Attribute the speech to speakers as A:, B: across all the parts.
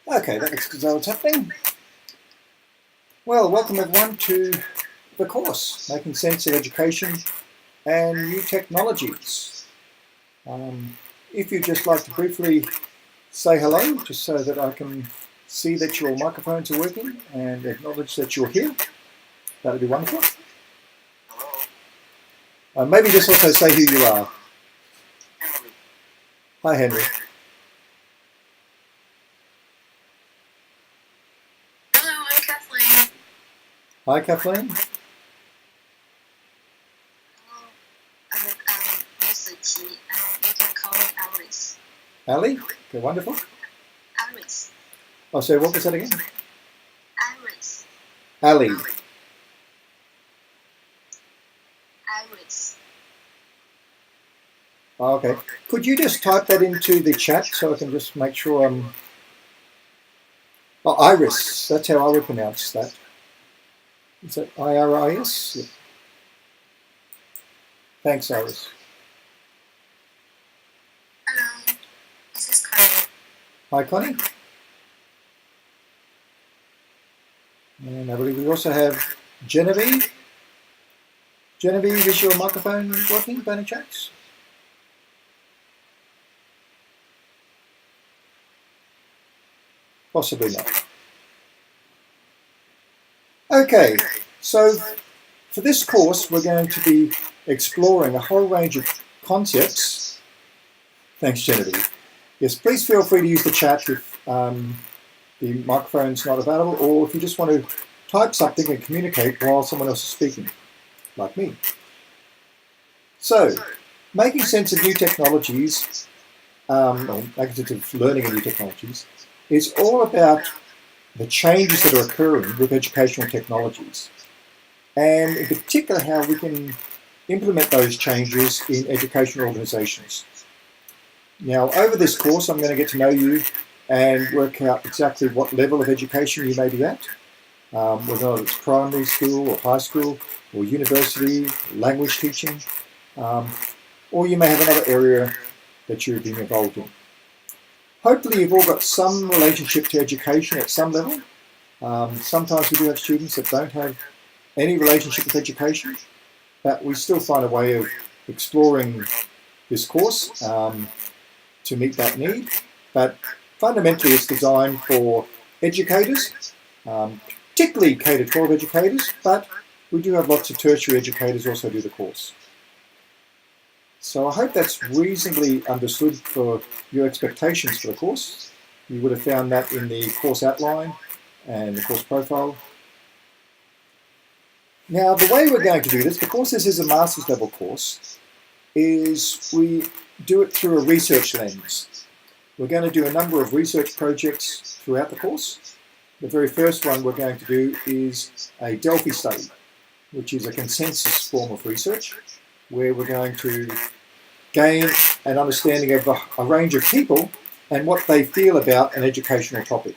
A: Okay, that looks as though it's happening. Well, welcome everyone to the course, Making Sense of Education and New Technologies. If you'd just like to briefly say hello, just so that I can see that your microphones are working and acknowledge that you're here, that would be wonderful. Maybe just also say who you are. Hi, Henry.
B: Hello, I'm Kathleen.
A: Hi, Kathleen.
B: Hello, I'm Messuchi. You can call me Alice.
A: Ali? Okay, wonderful.
B: Alice.
A: Oh, sorry, what was that again?
B: Iris.
A: Ali.
B: Iris.
A: Oh, okay. Could you just type that into the chat so I can just make sure I'm... Oh, Iris. That's how I would pronounce that. Is that I-R-I-S? Yeah. Thanks, Iris.
B: Hello, this is Connie.
A: Hi, Connie. And I believe we also have Genevieve. Genevieve, is your microphone working by any chance? Possibly not. Okay, so for this course we're going to be exploring a whole range of concepts. Thanks, Genevieve. Yes, please feel free to use the chat if the microphone's not available, or if you just want to type something and communicate while someone else is speaking, like me. So, making sense of new technologies, or making sense of learning of new technologies, is all about the changes that are occurring with educational technologies, and in particular how we can implement those changes in educational organisations. Now, over this course, I'm going to get to know you and work out exactly what level of education you may be at, whether it's primary school or high school or university, language teaching, or you may have another area that you're being involved in. Hopefully you've all got some relationship to education at some level. Sometimes we do have students that don't have any relationship with education, but we still find a way of exploring this course to meet that need. But fundamentally it's designed for educators, particularly K-12 educators, but we do have lots of tertiary educators also do the course. So I hope that's reasonably understood for your expectations for the course. You would have found that in the course outline and the course profile. Now, the way we're going to do this, because this is a master's level course, is we do it through a research lens. We're going to do a number of research projects throughout the course. The very first one we're going to do is a Delphi study, which is a consensus form of research, where we're going to gain an understanding of a range of people and what they feel about an educational topic.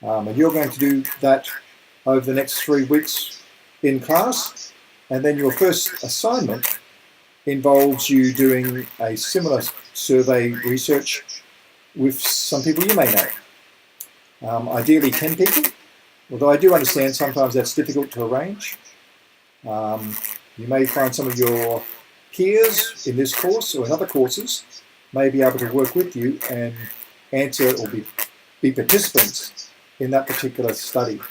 A: And you're going to do that over the next 3 weeks in class, and then your first assignment involves you doing a similar survey research with some people you may know. Ideally 10 people, although I do understand sometimes that's difficult to arrange. You may find some of your peers in this course or in other courses may be able to work with you and answer or be participants in that particular study.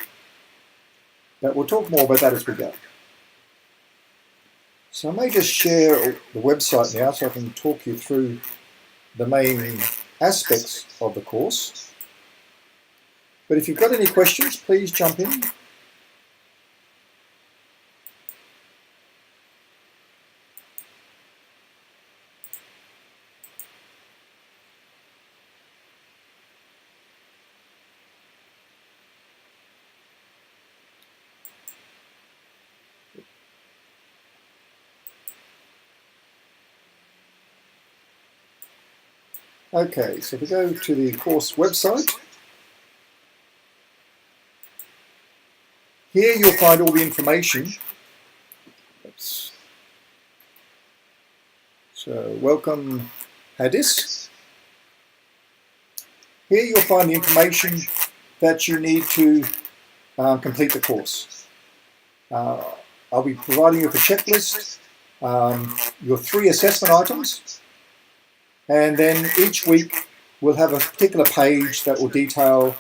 A: But we'll talk more about that as we go. So I may just share the website now so I can talk you through the main aspects of the course. But if you've got any questions, please jump in. Okay, so if we go to the course website, here you'll find all the information. Oops. So welcome, Hadis. Here you'll find the information that you need to complete the course. I'll be providing you with a checklist, your 3 assessment items, and then each week we'll have a particular page that will detail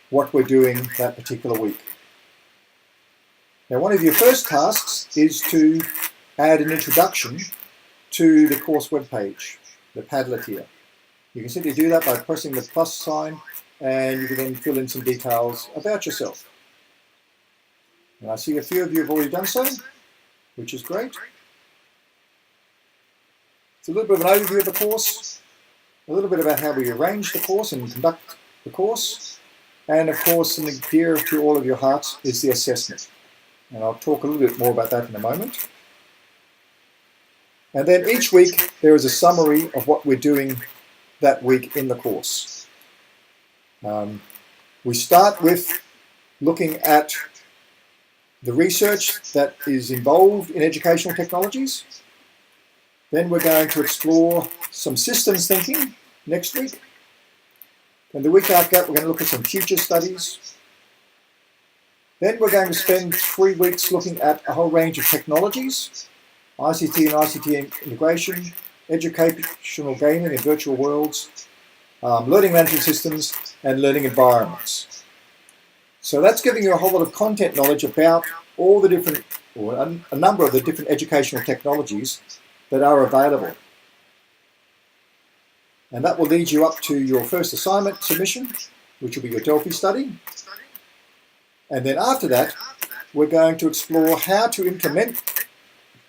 A: what we're doing that particular week. Now, one of your first tasks is to add an introduction to the course webpage, the Padlet here. You can simply do that by pressing the plus sign, and you can then fill in some details about yourself. And I see a few of you have already done so, which is great. It's a little bit of an overview of the course, a little bit about how we arrange the course and conduct the course, and of course, in the dear to all of your hearts is the assessment. And I'll talk a little bit more about that in a moment. And then each week there is a summary of what we're doing that week in the course. We start with looking at the research that is involved in educational technologies. Then we're going to explore some systems thinking next week. And the week after that, we're going to look at some future studies. Then we're going to spend 3 weeks looking at a whole range of technologies, ICT and ICT integration, educational gaming in virtual worlds, learning management systems, and learning environments. So that's giving you a whole lot of content knowledge about all the different, or a number of the different educational technologies that are available. And that will lead you up to your first assignment submission, which will be your Delphi study. And then after that, we're going to explore how to implement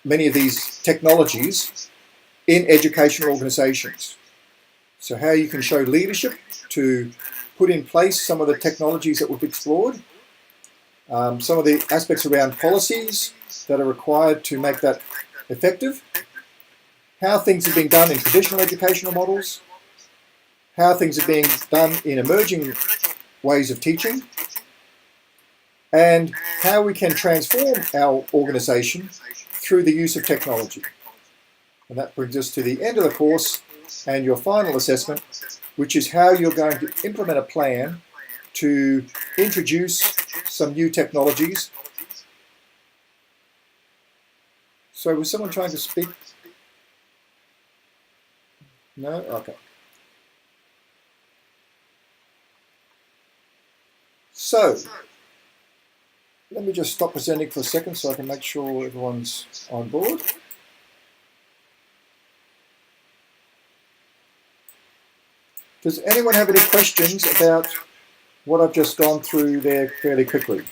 A: many of these technologies in educational organizations. So how you can show leadership to put in place some of the technologies that we've explored, some of the aspects around policies that are required to make that effective, how things are being done in traditional educational models, how things are being done in emerging ways of teaching, and how we can transform our organization through the use of technology. And that brings us to the end of the course and your final assessment, which is how you're going to implement a plan to introduce some new technologies. So was someone trying to speak? No? Okay. So, let me just stop presenting for a second so I can make sure everyone's on board. Does anyone have any questions about what I've just gone through there fairly quickly?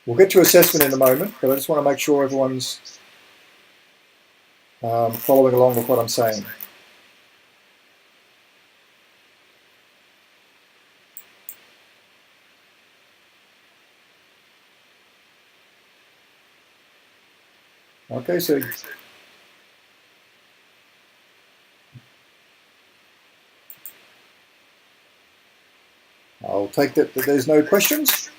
A: We'll get to assessment in a moment, but I just want to make sure everyone's following along with what I'm saying. Okay, so I'll take that there's no questions.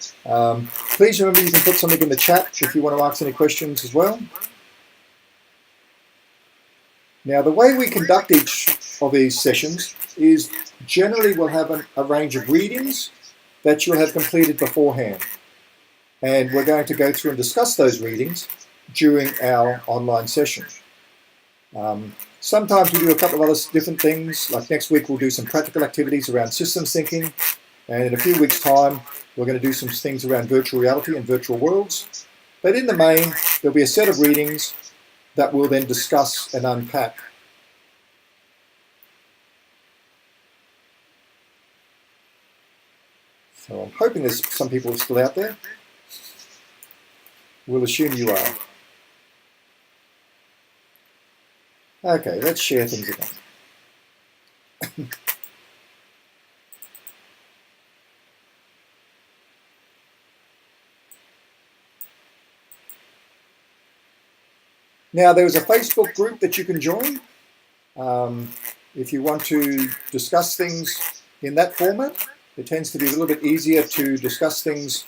A: Please remember you can put something in the chat if you want to ask any questions as well. Now, the way we conduct each of these sessions is generally we'll have a range of readings that you'll have completed beforehand. And we're going to go through and discuss those readings during our online session. Sometimes we do a couple of other different things, like next week we'll do some practical activities around systems thinking, and in a few weeks' time we're going to do some things around virtual reality and virtual worlds. But in the main, there'll be a set of readings that we'll then discuss and unpack. So I'm hoping there's some people still out there. We'll assume you are. Okay, let's share things again. Now, there is a Facebook group that you can join if you want to discuss things in that format. It tends to be a little bit easier to discuss things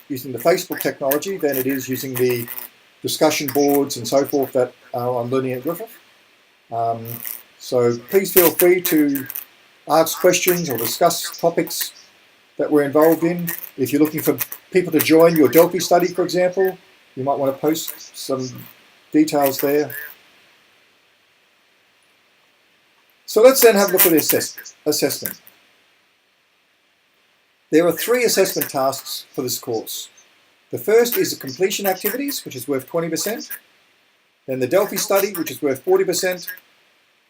A: using the Facebook technology than it is using the discussion boards and so forth that are on Learning at Griffith. So please feel free to ask questions or discuss topics that we're involved in. If you're looking for people to join your Delphi study, for example, you might want to post some details there. So let's then have a look at the assessment. There are 3 assessment tasks for this course. The first is the completion activities, which is worth 20%. Then the Delphi study, which is worth 40%.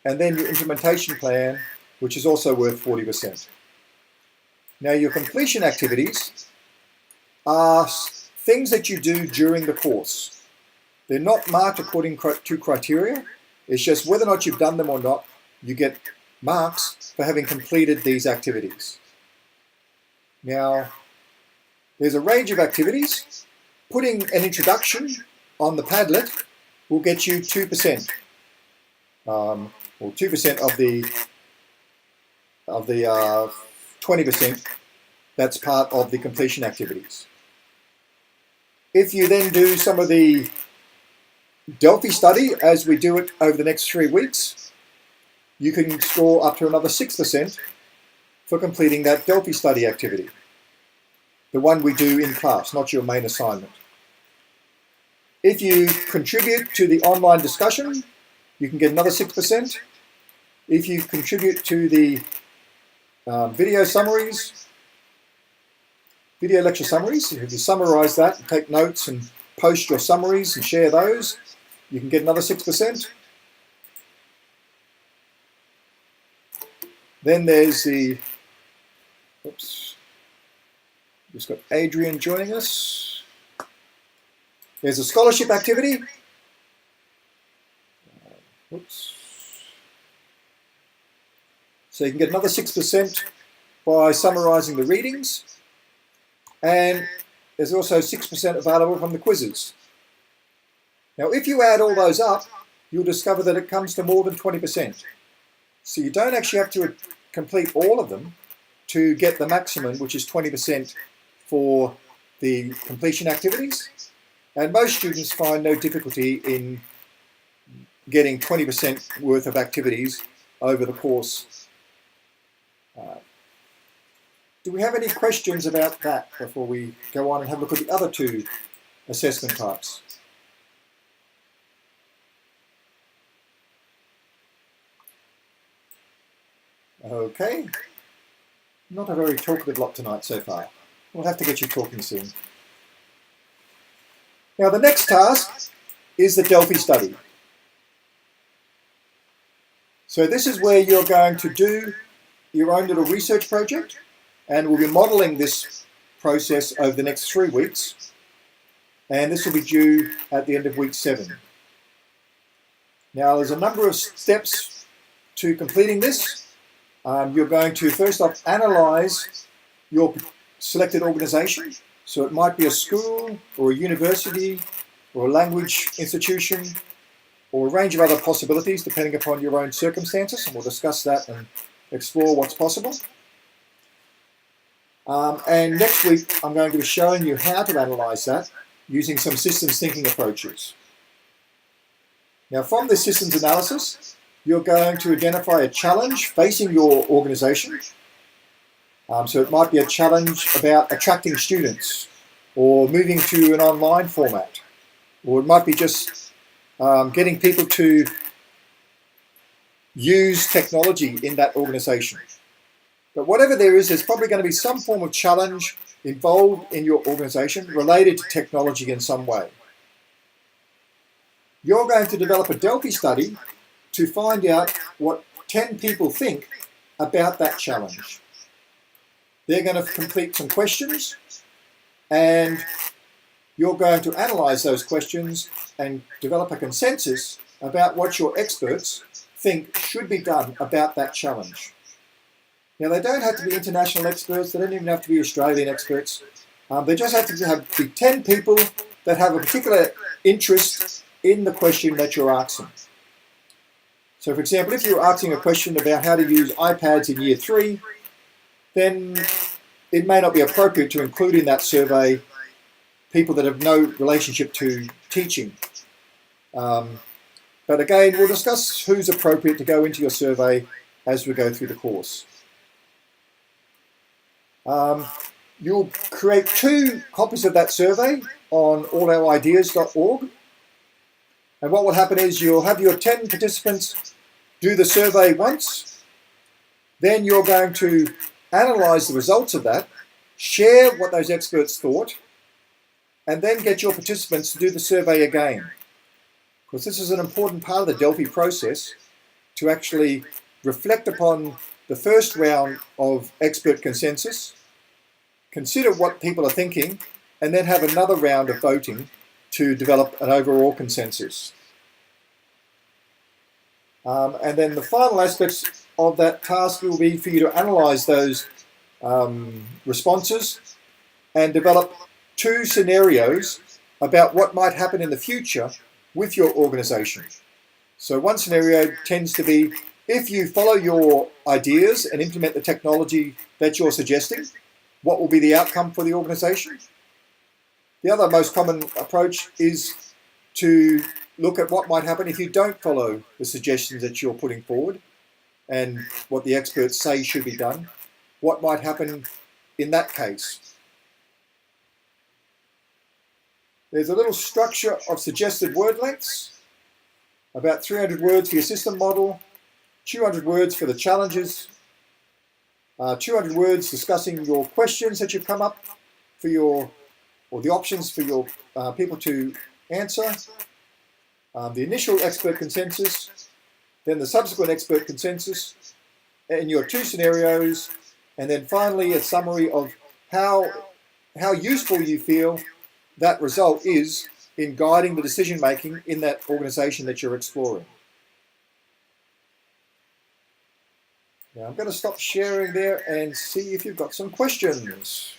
A: And then your implementation plan, which is also worth 40%. Now your completion activities are things that you do during the course. They're not marked according to criteria. It's just whether or not you've done them or not, you get marks for having completed these activities. Now, there's a range of activities. Putting an introduction on the Padlet will get you 2%, or 2% of the 20% that's part of the completion activities. If you then do some of the Delphi study, as we do it over the next 3 weeks, you can score up to another 6% for completing that Delphi study activity. The one we do in class, not your main assignment. If you contribute to the online discussion, you can get another 6%. If you contribute to the video lecture summaries, if you summarize that, take notes and post your summaries and share those, you can get another 6%. Then there's the, just got Adrian joining us. There's a scholarship activity. So you can get another 6% by summarizing the readings. And there's also 6% available from the quizzes. Now, if you add all those up, you'll discover that it comes to more than 20%. So you don't actually have to complete all of them to get the maximum, which is 20% for the completion activities. And most students find no difficulty in getting 20% worth of activities over the course. Do we have any questions about that before we go on and have a look at the other 2 assessment types? Okay. Not a very talkative lot tonight so far. We'll have to get you talking soon. Now the next task is the Delphi study. So this is where you're going to do your own little research project, and we'll be modelling this process over the next 3 weeks, and this will be due at the end of week 7. Now there's a number of steps to completing this. You're going to first off analyse your selected organisation. So it might be a school or a university or a language institution or a range of other possibilities depending upon your own circumstances, and we'll discuss that and explore what's possible. And next week I'm going to be showing you how to analyse that using some systems thinking approaches. Now from this systems analysis, you're going to identify a challenge facing your organisation. So it might be a challenge about attracting students or moving to an online format, or it might be just getting people to use technology in that organisation. But whatever there is, there's probably going to be some form of challenge involved in your organisation related to technology in some way. You're going to develop a Delphi study to find out what 10 people think about that challenge. They're going to complete some questions, and you're going to analyse those questions and develop a consensus about what your experts think should be done about that challenge. Now, they don't have to be international experts, they don't even have to be Australian experts. They just have to be 10 people that have a particular interest in the question that you're asking. So, for example, if you're asking a question about how to use iPads in Year 3, then it may not be appropriate to include in that survey people that have no relationship to teaching. But again, we'll discuss who's appropriate to go into your survey as we go through the course. You'll create 2 copies of that survey on allourideas.org. And what will happen is you'll have your 10 participants do the survey once. Then you're going to analyse the results of that, share what those experts thought, and then get your participants to do the survey again. Because this is an important part of the Delphi process, to actually reflect upon the first round of expert consensus, consider what people are thinking, and then have another round of voting to develop an overall consensus. And then the final aspects of that task will be for you to analyse those responses and develop 2 scenarios about what might happen in the future with your organisation. So one scenario tends to be, if you follow your ideas and implement the technology that you're suggesting, what will be the outcome for the organisation? The other most common approach is to look at what might happen if you don't follow the suggestions that you're putting forward and what the experts say should be done. What might happen in that case? There's a little structure of suggested word lengths, about 300 words for your system model, 200 words for the challenges, 200 words discussing your questions that you've come up for your, or the options for your people to answer, the initial expert consensus, then the subsequent expert consensus, and your 2 scenarios, and then finally a summary of how useful you feel that result is in guiding the decision making in that organisation that you're exploring. Now I'm going to stop sharing there and see if you've got some questions.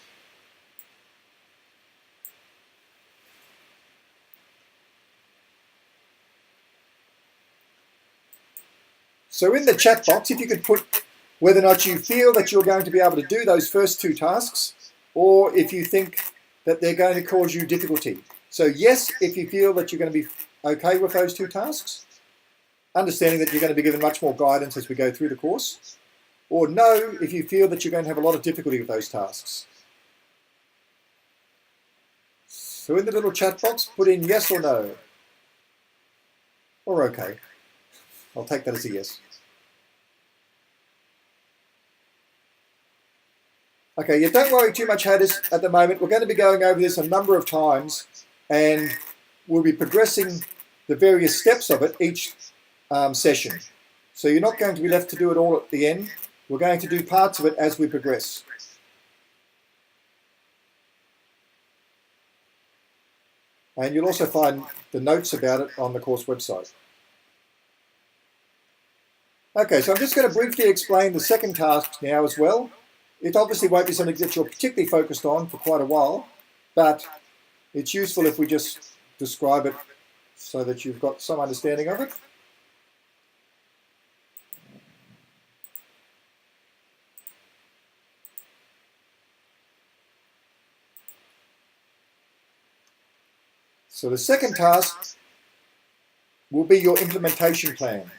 A: So in the chat box, if you could put whether or not you feel that you're going to be able to do those first 2 tasks, or if you think that they're going to cause you difficulty. So yes, if you feel that you're going to be okay with those 2 tasks, understanding that you're going to be given much more guidance as we go through the course, or no, if you feel that you're going to have a lot of difficulty with those tasks. So in the little chat box, put in yes or no, or okay. I'll take that as a yes. Okay, yeah, don't worry too much, Hadis, at the moment. We're going to be going over this a number of times, and we'll be progressing the various steps of it each session. So you're not going to be left to do it all at the end. We're going to do parts of it as we progress. And you'll also find the notes about it on the course website. Okay, so I'm just going to briefly explain the second task now as well. It obviously won't be something that you're particularly focused on for quite a while, but it's useful if we just describe it so that you've got some understanding of it. So the second task will be your implementation plan.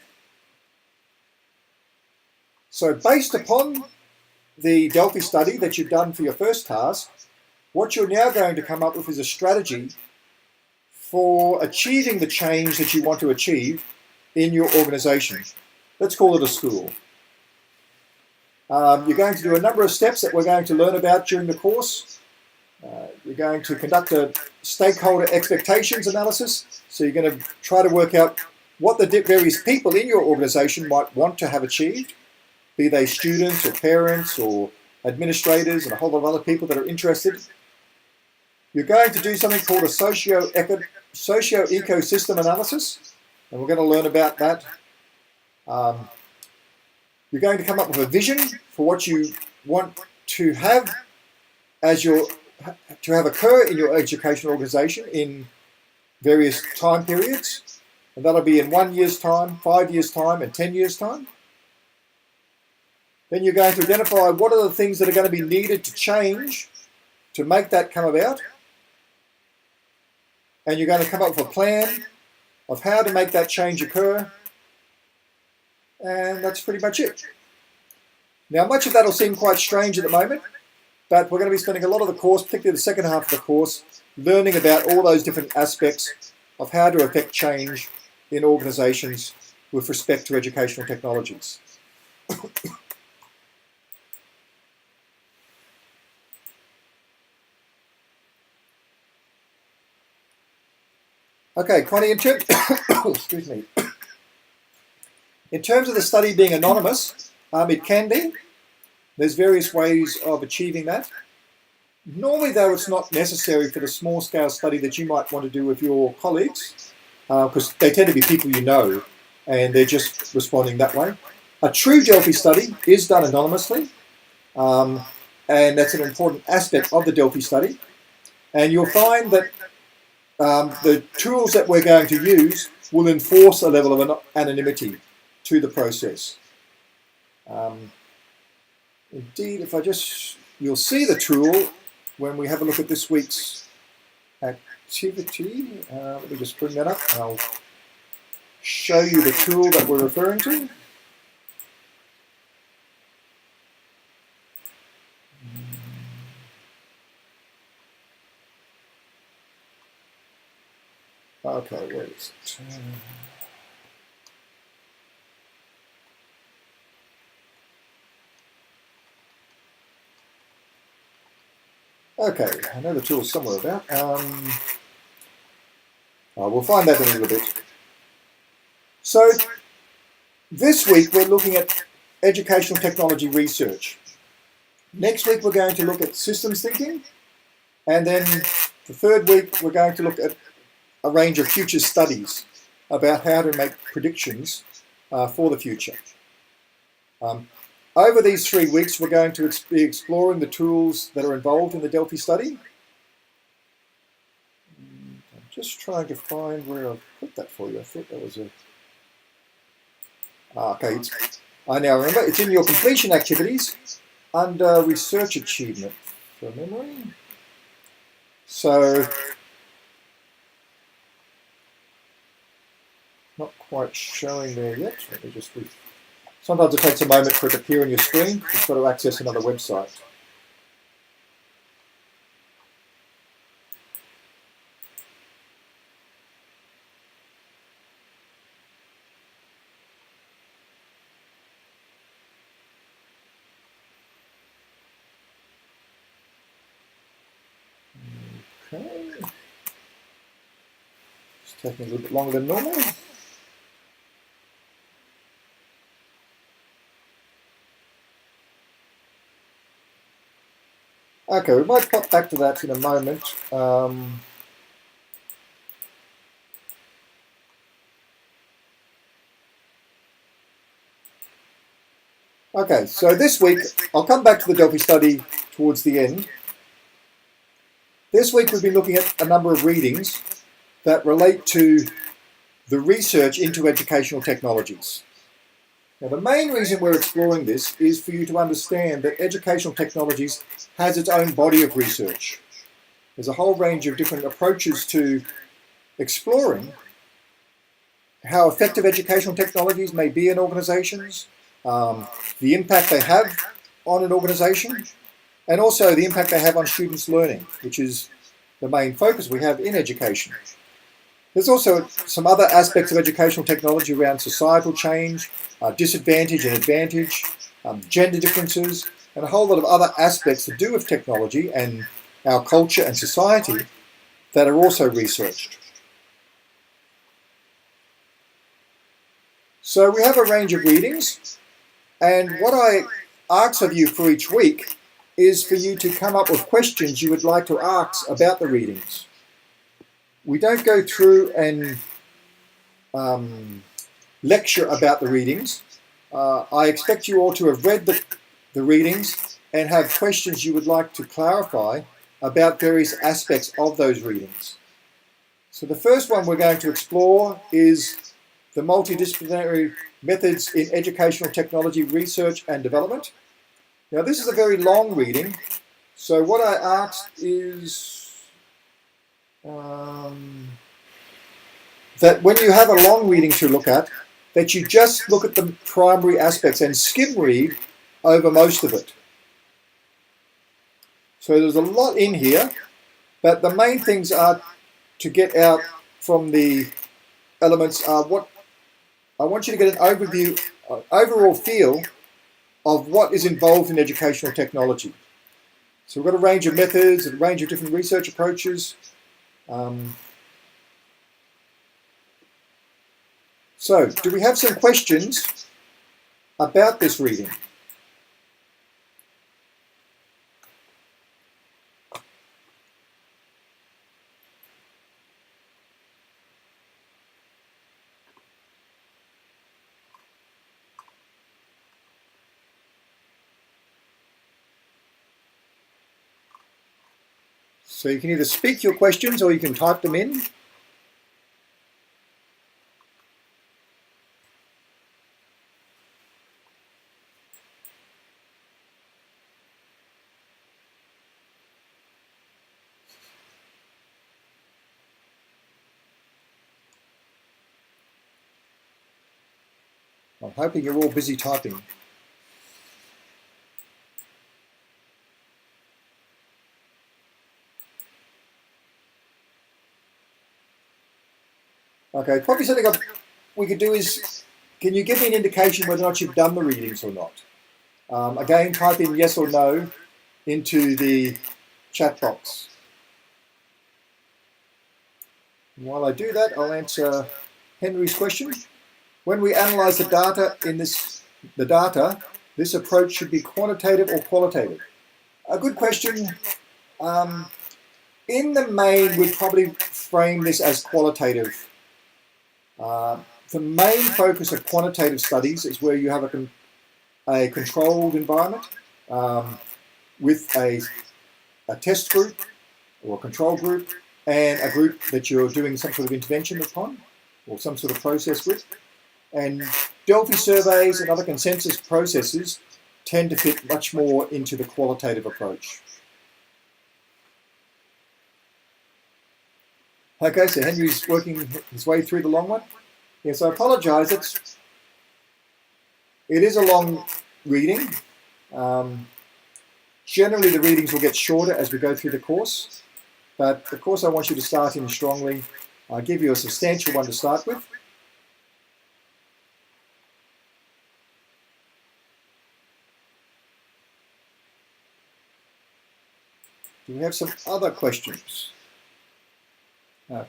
A: So based upon the Delphi study that you've done for your first task, what you're now going to come up with is a strategy for achieving the change that you want to achieve in your organization. Let's call it a school. You're going to do a number of steps that we're going to learn about during the course. You're going to conduct a stakeholder expectations analysis. So you're going to try to work out what the various people in your organization might want to have achieved, be they students or parents or administrators and a whole lot of other people that are interested. You're going to do something called a socio-ecosystem analysis, and we're going to learn about that. You're going to come up with a vision for what you want to have as to have occur in your educational organization in various time periods, and that'll be in 1 year's time, 5 years' time, and 10 years' time. Then you're going to identify what are the things that are going to be needed to change to make that come about. And you're going to come up with a plan of how to make that change occur, and that's pretty much it. Now, much of that will seem quite strange at the moment, but we're going to be spending a lot of the course, particularly the second half of the course, learning about all those different aspects of how to affect change in organisations with respect to educational technologies. Okay, Connie, excuse me. In terms of the study being anonymous, it can be. There's various ways of achieving that. Normally, though, it's not necessary for the small-scale study that you might want to do with your colleagues, because they tend to be people you know, and they're just responding that way. A true Delphi study is done anonymously, and that's an important aspect of the Delphi study. And you'll find that the tools that we're going to use will enforce a level of anonymity to the process. Indeed, if you'll see the tool when we have a look at this week's activity. Let me just bring that up and I'll show you the tool that we're referring to. Okay, where is it? Okay, I know the tool's somewhere about. We'll find that in a little bit. So, this week we're looking at educational technology research. Next week we're going to look at systems thinking. And then the third week we're going to look at a range of future studies about how to make predictions for the future. Over these 3 weeks, we're going to be exploring the tools that are involved in the Delphi study. I'm just trying to find where I've put that for you. I thought that was a... okay, I now remember. It's in your completion activities under research achievement for memory. So, not quite showing there yet. Let me just... Sometimes it takes a moment for it to appear on your screen. You've got to access another website. Okay. It's taking a little bit longer than normal. Okay, we might pop back to that in a moment. Okay, so this week, I'll come back to the Delphi study towards the end. This week we've been looking at a number of readings that relate to the research into educational technologies. Now, the main reason we're exploring this is for you to understand that educational technologies has its own body of research. There's a whole range of different approaches to exploring how effective educational technologies may be in organizations, the impact they have on an organization, and also the impact they have on students' learning, which is the main focus we have in education. There's also some other aspects of educational technology around societal change, disadvantage and advantage, gender differences, and a whole lot of other aspects to do with technology and our culture and society that are also researched. So we have a range of readings, and what I ask of you for each week is for you to come up with questions you would like to ask about the readings. We don't go through and lecture about the readings. I expect you all to have read the readings and have questions you would like to clarify about various aspects of those readings. So the first one we're going to explore is the multidisciplinary methods in educational technology research and development. Now this is a very long reading, so what I asked is that when you have a long reading to look at, that you just look at the primary aspects and skim read over most of it. So there's a lot in here, but the main things are to get out from the elements are what I want you to get an overview, overall feel of what is involved in educational technology. So we've got a range of methods, a range of different research approaches. So, do we have some questions about this reading? So you can either speak your questions or you can type them in. I'm hoping you're all busy typing. Okay, probably something we could do is, can you give me an indication whether or not you've done the readings or not? Again, type in yes or no into the chat box. And while I do that, I'll answer Henry's question. When we analyze the data this approach should be quantitative or qualitative. A good question. In the main, we'd probably frame this as qualitative. The main focus of quantitative studies is where you have a controlled environment with a test group or a control group and a group that you're doing some sort of intervention upon or some sort of process with. And Delphi surveys and other consensus processes tend to fit much more into the qualitative approach. Okay, so Henry's working his way through the long one. Yes, I apologise. It is a long reading. Generally, the readings will get shorter as we go through the course. But of course, I want you to start in strongly. I'll give you a substantial one to start with. Do we have some other questions?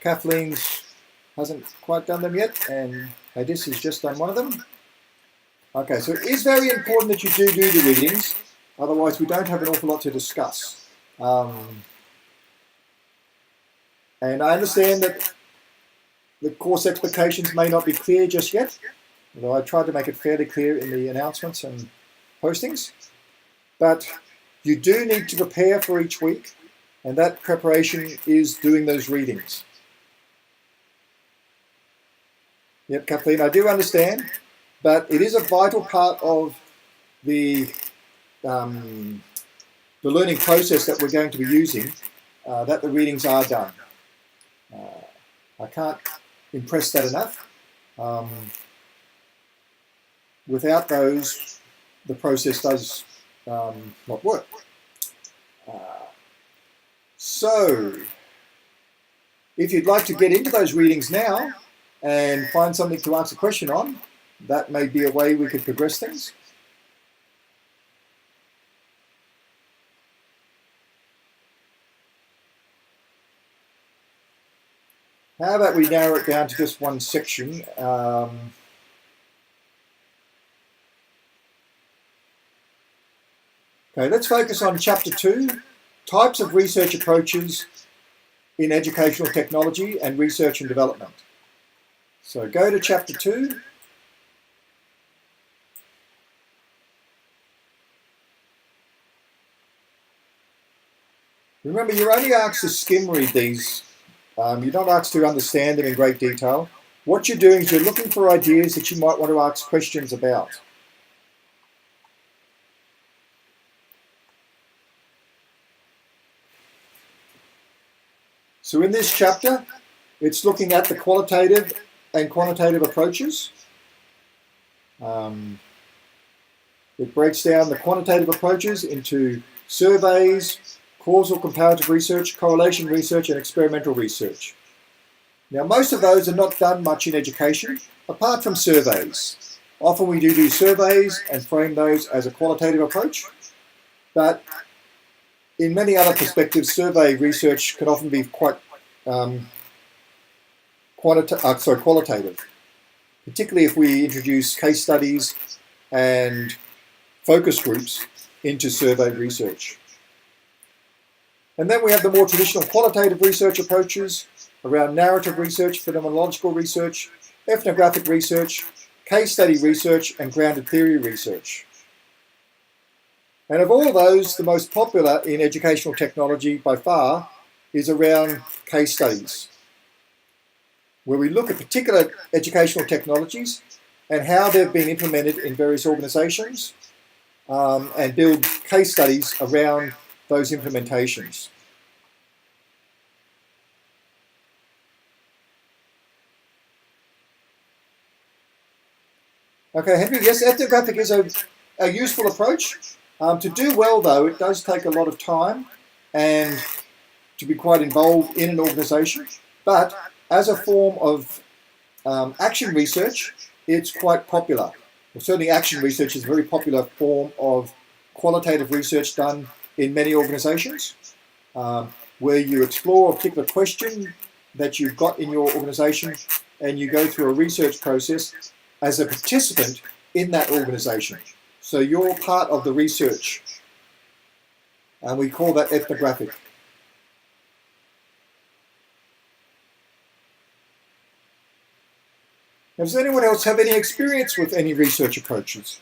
A: Kathleen's hasn't quite done them yet, and Hadis has just done one of them. Okay, so it is very important that you do the readings, otherwise we don't have an awful lot to discuss. And I understand that the course expectations may not be clear just yet, although I tried to make it fairly clear in the announcements and postings. But you do need to prepare for each week, and that preparation is doing those readings. Yep, Kathleen, I do understand, but it is a vital part of the learning process that we're going to be using, that the readings are done. I can't impress that enough. Without those, the process does not work. So, if you'd like to get into those readings now and find something to ask a question on, that may be a way we could progress things. How about we narrow it down to just one section? Okay, let's focus on Chapter 2, Types of Research Approaches in Educational Technology and Research and Development. So go to Chapter 2. Remember, you're only asked to skim read these. You're not asked to understand them in great detail. What you're doing is you're looking for ideas that you might want to ask questions about. So in this chapter, It's looking at the qualitative and quantitative approaches. It breaks down the quantitative approaches into surveys, causal comparative research, correlation research, and experimental research. Now, most of those are not done much in education, apart from surveys. Often we do surveys and frame those as a qualitative approach, but in many other perspectives, survey research can often be quite qualitative, particularly if we introduce case studies and focus groups into survey research. And then we have the more traditional qualitative research approaches around narrative research, phenomenological research, ethnographic research, case study research, and grounded theory research. And of all those, the most popular in educational technology by far is around case studies, where we look at particular educational technologies and how they've been implemented in various organisations and build case studies around those implementations. Okay, Henry, yes, ethnographic is a useful approach. To do well, though, it does take a lot of time and to be quite involved in an organisation. But as a form of action research, it's quite popular. Well, certainly action research is a very popular form of qualitative research done in many organisations, where you explore a particular question that you've got in your organisation and you go through a research process as a participant in that organisation. So you're part of the research, and we call that ethnographic. Now, does anyone else have any experience with any research approaches?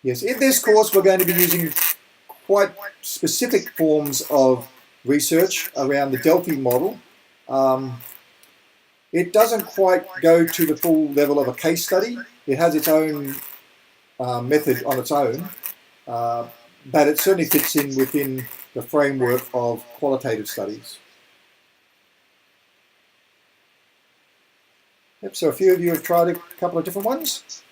A: Yes, in this course we're going to be using quite specific forms of research around the Delphi model. It doesn't quite go to the full level of a case study. It has its own method on its own, but it certainly fits in within the framework of qualitative studies. Yep, so a few of you have tried a couple of different ones.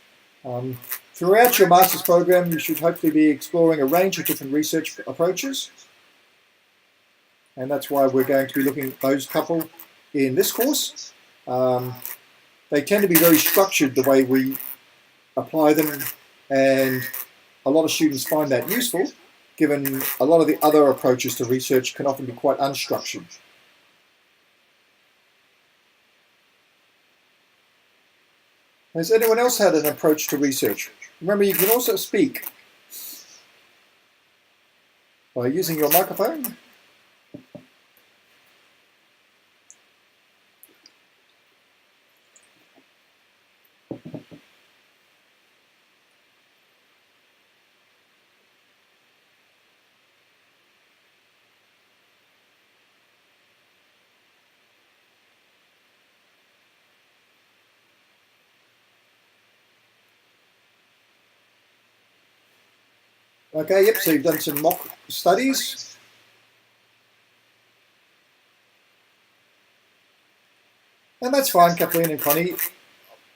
A: Throughout your master's program, you should hopefully be exploring a range of different research approaches, and that's why we're going to be looking at those couple in this course. They tend to be very structured the way we apply them, and a lot of students find that useful, given a lot of the other approaches to research can often be quite unstructured. Has anyone else had an approach to research? Remember, you can also speak by using your microphone. Okay, yep, so you've done some mock studies. And that's fine, Kathleen and Connie.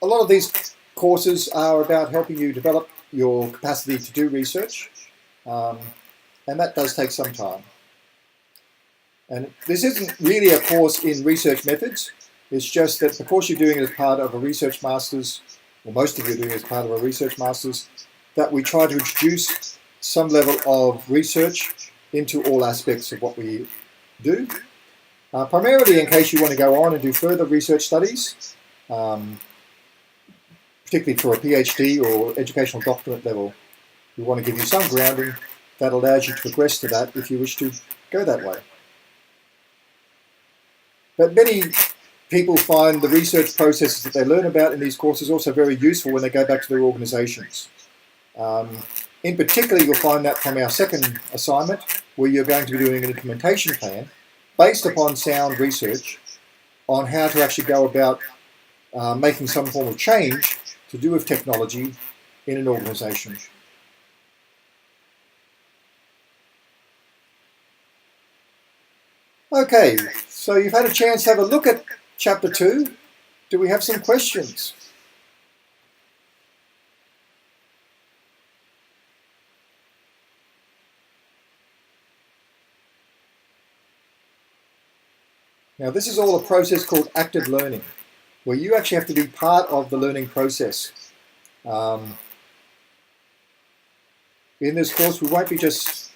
A: A lot of these courses are about helping you develop your capacity to do research, and that does take some time. And this isn't really a course in research methods. It's just that the course you're doing as part of a research master's, or most of you are doing as part of a research master's, that we try to introduce some level of research into all aspects of what we do. Primarily in case you want to go on and do further research studies, particularly for a PhD or educational doctorate level. We want to give you some grounding that allows you to progress to that if you wish to go that way. But many people find the research processes that they learn about in these courses also very useful when they go back to their organisations. In particular, you'll find that from our second assignment, where you're going to be doing an implementation plan based upon sound research on how to actually go about making some form of change to do with technology in an organization. Okay, so you've had a chance to have a look at Chapter 2. Do we have some questions? Now, this is all a process called active learning, where you actually have to be part of the learning process. In this course, we won't be just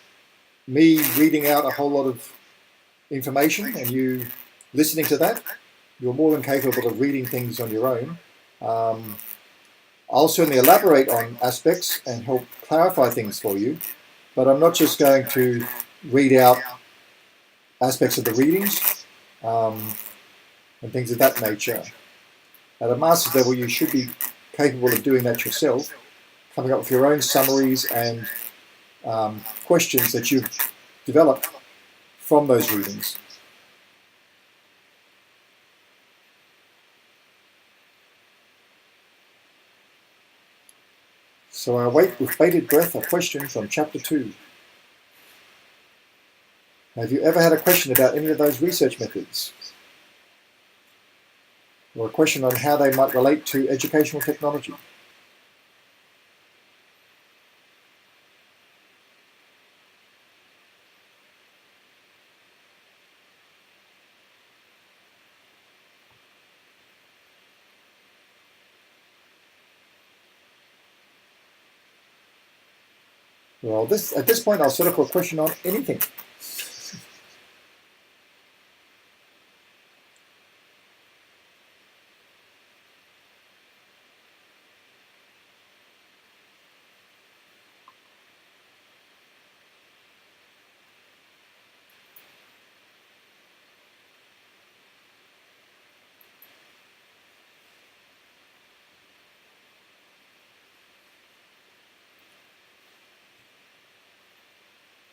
A: me reading out a whole lot of information and you listening to that. You're more than capable of reading things on your own. I'll certainly elaborate on aspects and help clarify things for you, but I'm not just going to read out aspects of the readings and things of that nature. At a master's level, you should be capable of doing that yourself, coming up with your own summaries and questions that you've developed from those readings. So I await with bated breath a question from Chapter 2. Have you ever had a question about any of those research methods? Or a question on how they might relate to educational technology? Well, at this point, I'll set up a question on anything.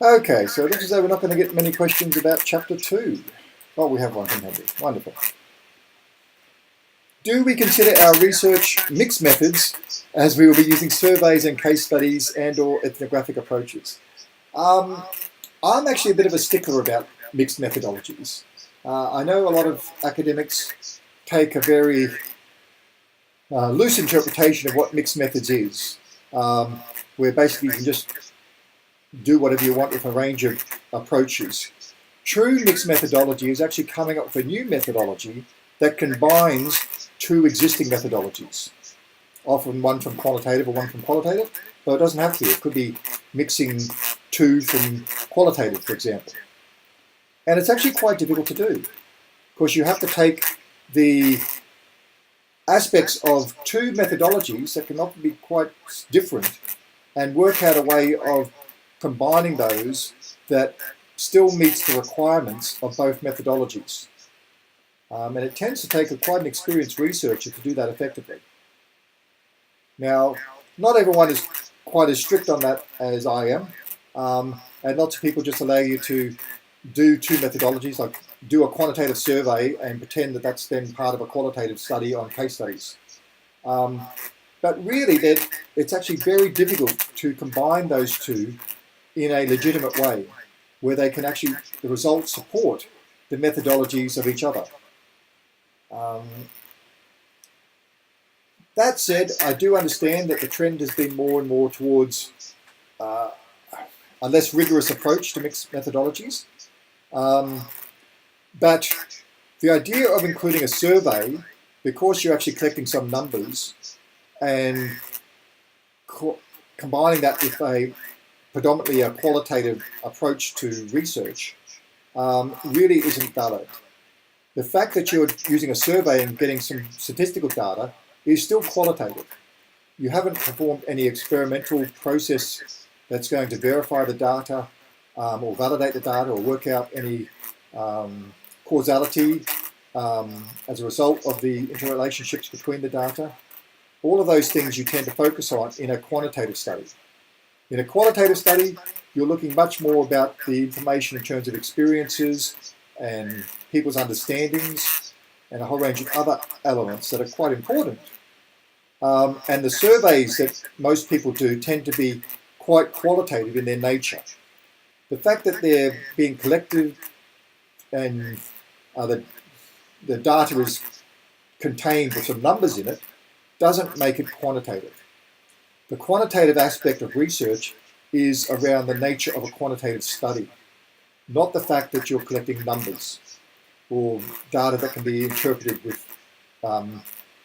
A: Okay, so it looks as though we're not going to get many questions about Chapter 2. Oh, we have one from Henry. Wonderful. Do we consider our research mixed methods, as we will be using surveys and case studies and or ethnographic approaches? I'm actually a bit of a stickler about mixed methodologies. I know a lot of academics take a very loose interpretation of what mixed methods is, where basically you can just do whatever you want with a range of approaches. True mixed methodology is actually coming up with a new methodology that combines two existing methodologies, often one from quantitative or one from qualitative, but it doesn't have to. It could be mixing two from qualitative, for example. And it's actually quite difficult to do, because you have to take the aspects of two methodologies that can often be quite different and work out a way of combining those that still meets the requirements of both methodologies. And it tends to take quite an experienced researcher to do that effectively. Now, not everyone is quite as strict on that as I am, and lots of people just allow you to do two methodologies, like do a quantitative survey and pretend that that's then part of a qualitative study on case studies. But really, it's actually very difficult to combine those two in a legitimate way, where they can actually, the results support the methodologies of each other. That said, I do understand that the trend has been more and more towards a less rigorous approach to mixed methodologies. But the idea of including a survey, because you're actually collecting some numbers and combining that with predominantly a qualitative approach to research, really isn't valid. The fact that you're using a survey and getting some statistical data is still qualitative. You haven't performed any experimental process that's going to verify the data or validate the data or work out any causality as a result of the interrelationships between the data. All of those things you tend to focus on in a quantitative study. In a qualitative study, you're looking much more about the information in terms of experiences and people's understandings and a whole range of other elements that are quite important. And the surveys that most people do tend to be quite qualitative in their nature. The fact that they're being collected and the data is contained with some numbers in it doesn't make it quantitative. The quantitative aspect of research is around the nature of a quantitative study, not the fact that you're collecting numbers or data that can be interpreted with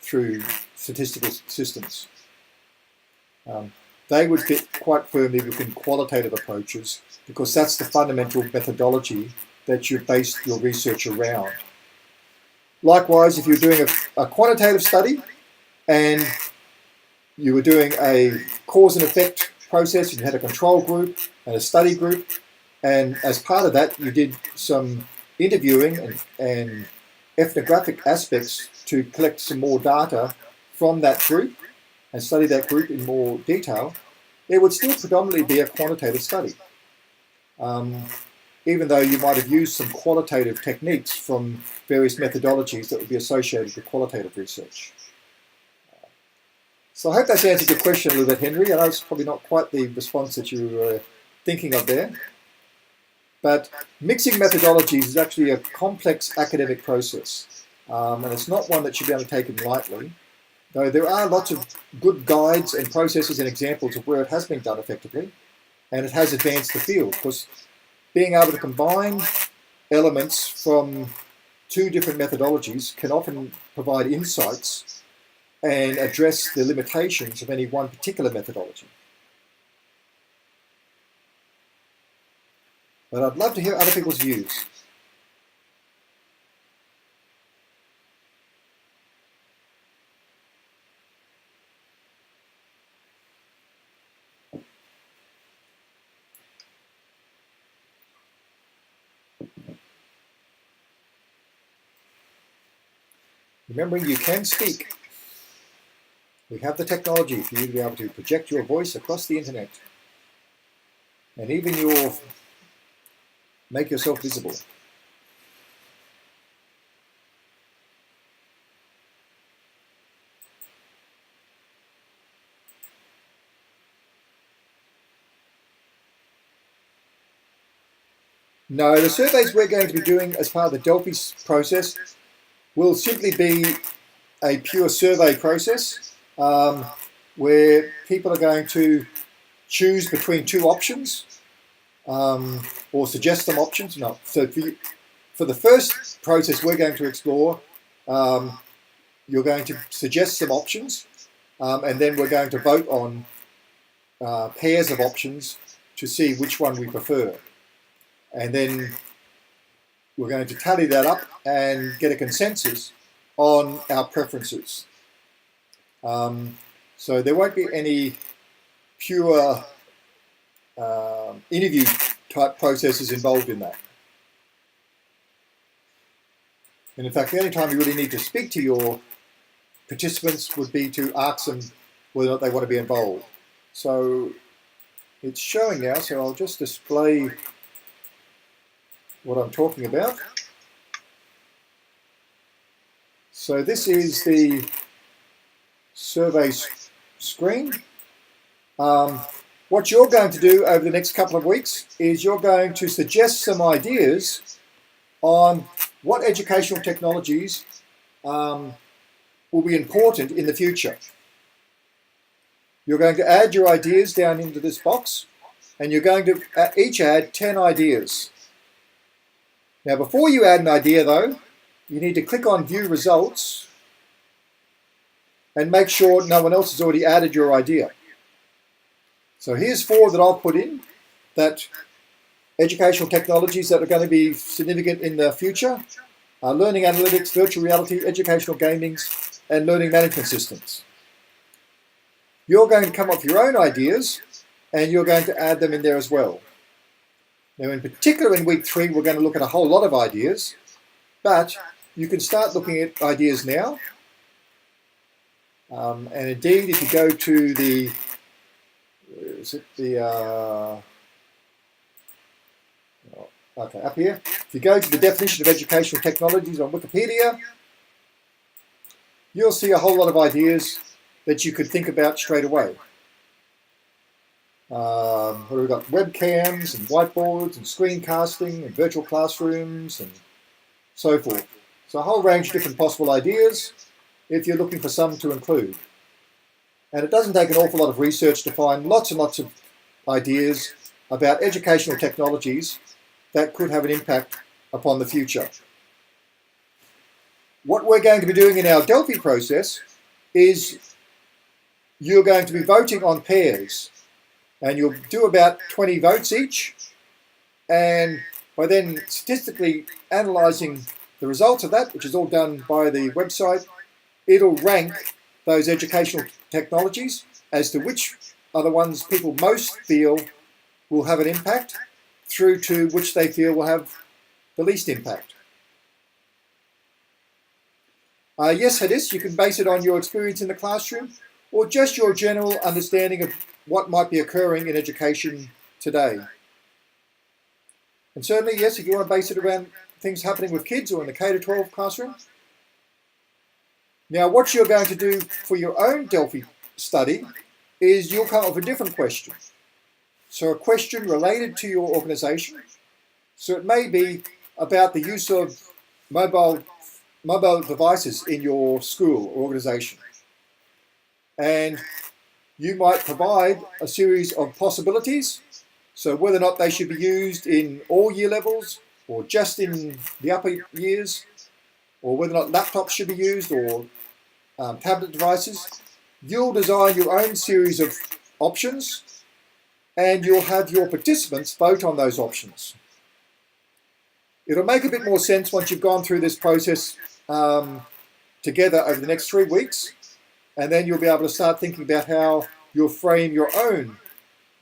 A: through statistical systems. They would fit quite firmly within qualitative approaches because that's the fundamental methodology that you base your research around. Likewise, if you're doing a quantitative study and you were doing a cause and effect process, you had a control group and a study group, and as part of that you did some interviewing and ethnographic aspects to collect some more data from that group and study that group in more detail, it would still predominantly be a quantitative study. Even though you might have used some qualitative techniques from various methodologies that would be associated with qualitative research. So I hope that's answered your question a little bit, Henry. I know it's probably not quite the response that you were thinking of there. But mixing methodologies is actually a complex academic process. And it's not one that should be undertaken lightly. Though there are lots of good guides and processes and examples of where it has been done effectively. And it has advanced the field. Because being able to combine elements from two different methodologies can often provide insights and address the limitations of any one particular methodology. But I'd love to hear other people's views. Remembering you can speak. We have the technology for you to be able to project your voice across the internet. And even make yourself visible. No, the surveys we're going to be doing as part of the Delphi process will simply be a pure survey process where people are going to choose between two options or suggest some options. No. So for the first process we're going to explore, you're going to suggest some options and then we're going to vote on pairs of options to see which one we prefer. And then we're going to tally that up and get a consensus on our preferences. So there won't be any pure interview type processes involved in that. And in fact, the only time you really need to speak to your participants would be to ask them whether or not they want to be involved. So it's showing now, so I'll just display what I'm talking about. So this is the survey screen. What you're going to do over the next couple of weeks is you're going to suggest some ideas on what educational technologies will be important in the future. You're going to add your ideas down into this box and you're going to each add 10 ideas. Now before you add an idea though, you need to click on View Results and make sure no one else has already added your idea. So here's 4 that I'll put in, that educational technologies that are going to be significant in the future are learning analytics, virtual reality, educational gaming, and learning management systems. You're going to come up with your own ideas and you're going to add them in there as well. Now in particular in week 3 we're going to look at a whole lot of ideas, but you can start looking at ideas now. And indeed if you go to the, okay, up here, if you go to the definition of educational technologies on Wikipedia, you'll see a whole lot of ideas that you could think about straight away. What have we got? Webcams and whiteboards and screencasting and virtual classrooms and so forth. So a whole range of different possible ideas if you're looking for some to include. And it doesn't take an awful lot of research to find lots and lots of ideas about educational technologies that could have an impact upon the future. What we're going to be doing in our Delphi process is you're going to be voting on pairs, and you'll do about 20 votes each, and by then statistically analysing the results of that, which is all done by the website, it'll rank those educational technologies as to which are the ones people most feel will have an impact, through to which they feel will have the least impact. Yes, Hadis, you can base it on your experience in the classroom or just your general understanding of what might be occurring in education today. And certainly, yes, if you want to base it around things happening with kids or in the K-12 classroom. Now, what you're going to do for your own Delphi study is you'll come up with a different question. So a question related to your organisation. So it may be about the use of mobile devices in your school or organisation. And you might provide a series of possibilities. So whether or not they should be used in all year levels or just in the upper years, or whether or not laptops should be used or tablet devices, you'll design your own series of options and you'll have your participants vote on those options. It'll make a bit more sense once you've gone through this process together over the next 3 weeks, and then you'll be able to start thinking about how you'll frame your own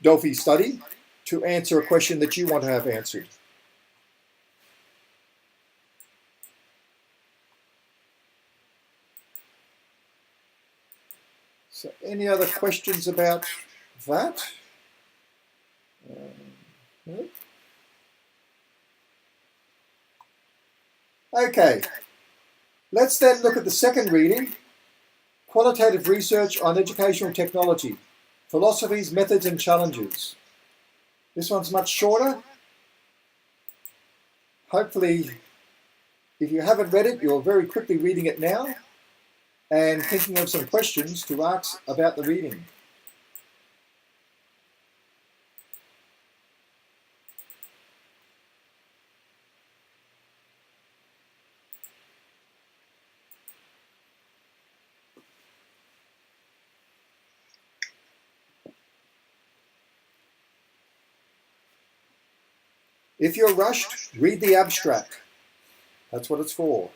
A: Delphi study to answer a question that you want to have answered. So any other questions about that? No? Okay, let's then look at the second reading, Qualitative Research on Educational Technology, Philosophies, Methods and Challenges. This one's much shorter. Hopefully, if you haven't read it, you're very quickly reading it now and thinking of some questions to ask about the reading. If you're rushed, read the abstract. That's what it's for.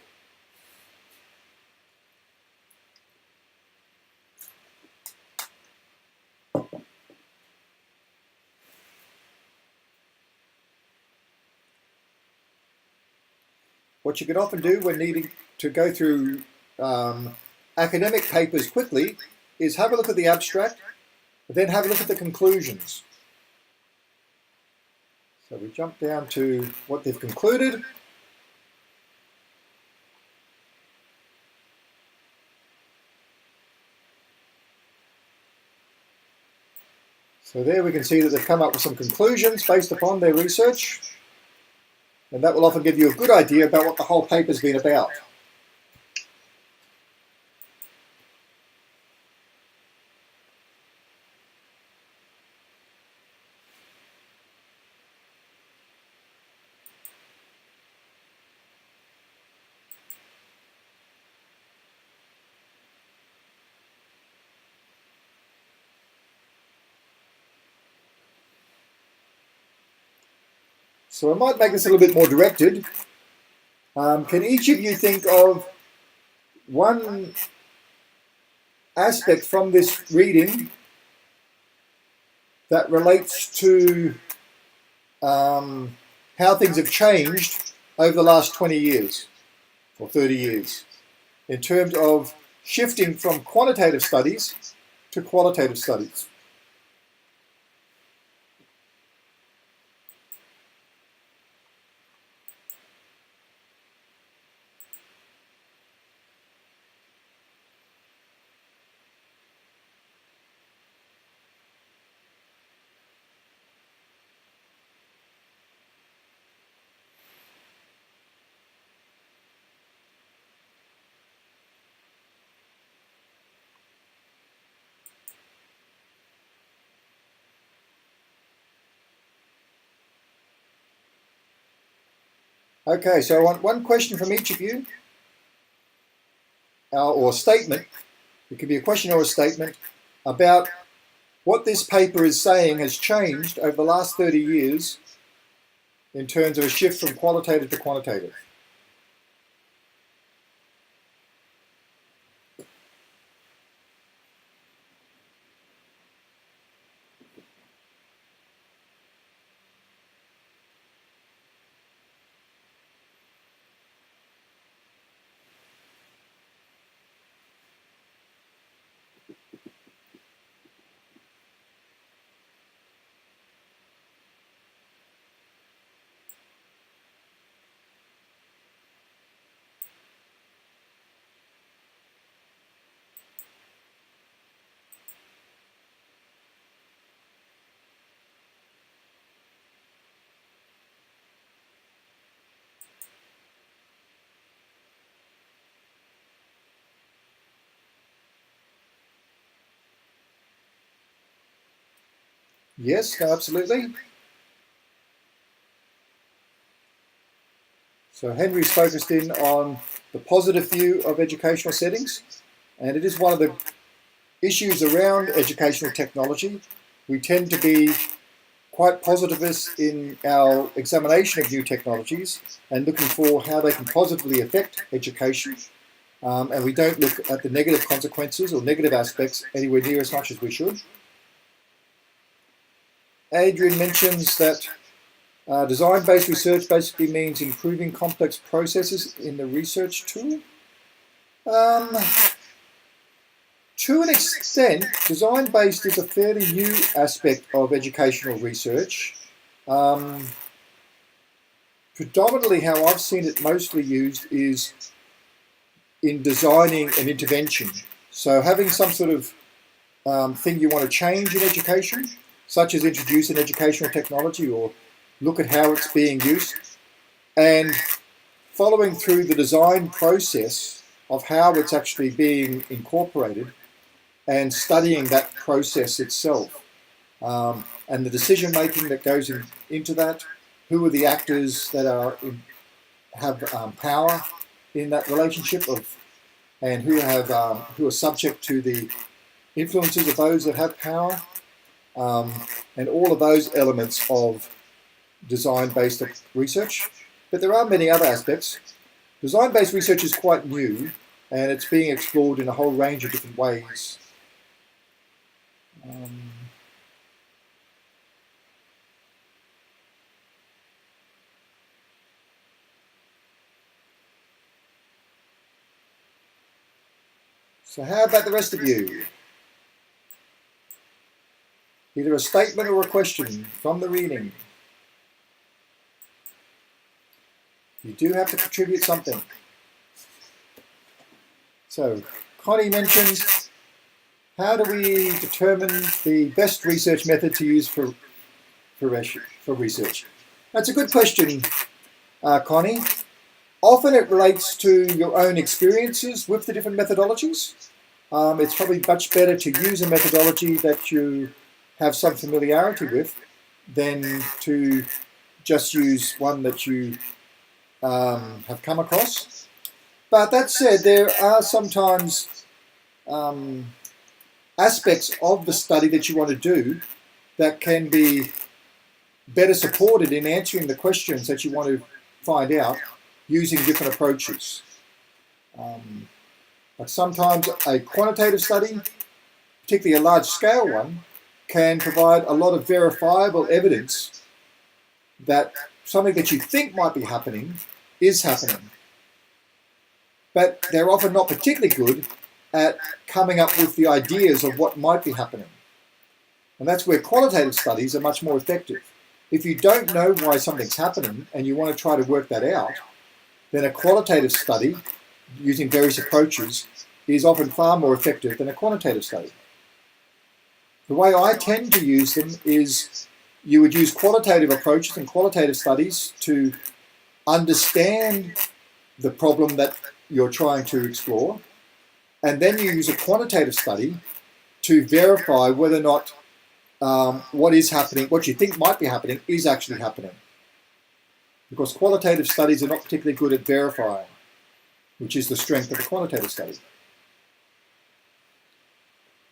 A: What you can often do when needing to go through academic papers quickly is have a look at the abstract, then have a look at the conclusions. So we jump down to what they've concluded. So there we can see that they've come up with some conclusions based upon their research. And that will often give you a good idea about what the whole paper's been about. So I might make this a little bit more directed. Can each of you think of one aspect from this reading that relates to how things have changed over the last 20 years or 30 years in terms of shifting from quantitative studies to qualitative studies? Okay, so I want one question from each of you, or a statement. It could be a question or a statement about what this paper is saying has changed over the last 30 years in terms of a shift from qualitative to quantitative. Yes, no, absolutely. So Henry's focused in on the positive view of educational settings, and it is one of the issues around educational technology. We tend to be quite positivist in our examination of new technologies and looking for how they can positively affect education. And we don't look at the negative consequences or negative aspects anywhere near as much as we should. Adrian mentions that design-based research basically means improving complex processes in the research tool. To an extent, design-based is a fairly new aspect of educational research. Predominantly how I've seen it mostly used is in designing an intervention. So having some sort of thing you want to change in education, such as introduce an educational technology or look at how it's being used, and following through the design process of how it's actually being incorporated and studying that process itself, and the decision making that goes into that, who are the actors that have power in that relationship and who are subject to the influences of those that have power, and all of those elements of design-based research. But there are many other aspects. Design-based research is quite new, and it's being explored in a whole range of different ways. So how about the rest of you? Either a statement or a question from the reading. You do have to contribute something. So, Connie mentions, how do we determine the best research method to use for research? That's a good question, Connie. Often it relates to your own experiences with the different methodologies. It's probably much better to use a methodology that you have some familiarity with than to just use one that you have come across. But that said, there are sometimes aspects of the study that you want to do that can be better supported in answering the questions that you want to find out using different approaches. But sometimes a quantitative study, particularly a large-scale one, can provide a lot of verifiable evidence that something that you think might be happening is happening. But they're often not particularly good at coming up with the ideas of what might be happening. And that's where qualitative studies are much more effective. If you don't know why something's happening and you want to try to work that out, then a qualitative study using various approaches is often far more effective than a quantitative study. The way I tend to use them is you would use qualitative approaches and qualitative studies to understand the problem that you're trying to explore, and then you use a quantitative study to verify whether or not what is happening, what you think might be happening, is actually happening. because qualitative studies are not particularly good at verifying, which is the strength of a quantitative study.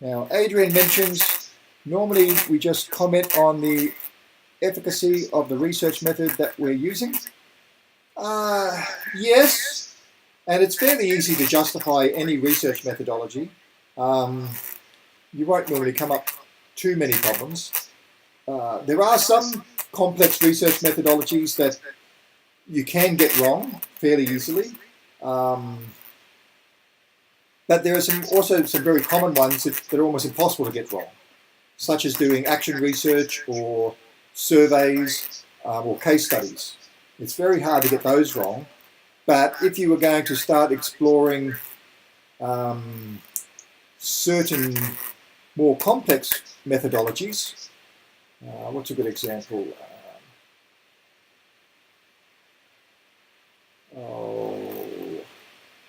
A: Now, Adrian mentions, normally we just comment on the efficacy of the research method that we're using. Yes, and it's fairly easy to justify any research methodology. You won't normally come up too many problems. There are some complex research methodologies that you can get wrong fairly easily. But there are also some very common ones that are almost impossible to get wrong, such as doing action research or surveys or case studies. It's very hard to get those wrong, but if you were going to start exploring certain more complex methodologies, what's a good example?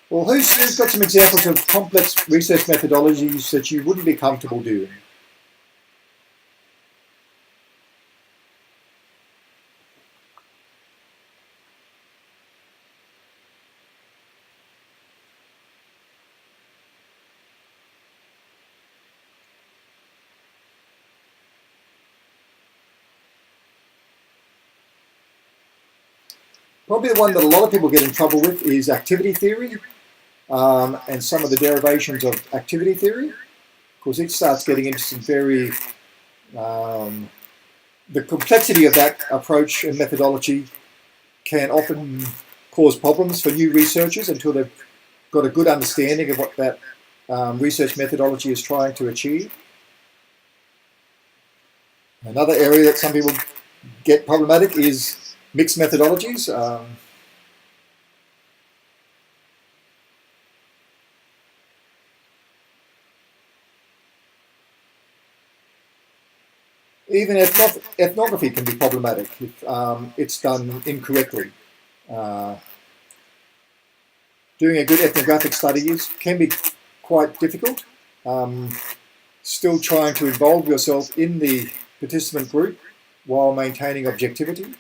A: Well, who's got some examples of complex research methodologies that you wouldn't be comfortable doing? Probably the one that a lot of people get in trouble with is activity theory. And some of the derivations of activity theory, because it starts getting into some very, the complexity of that approach and methodology can often cause problems for new researchers until they've got a good understanding of what that research methodology is trying to achieve. Another area that some people get problematic is mixed methodologies. Even ethnography can be problematic if it's done incorrectly. Doing a good ethnographic study can be quite difficult. Still trying to involve yourself in the participant group while maintaining objectivity.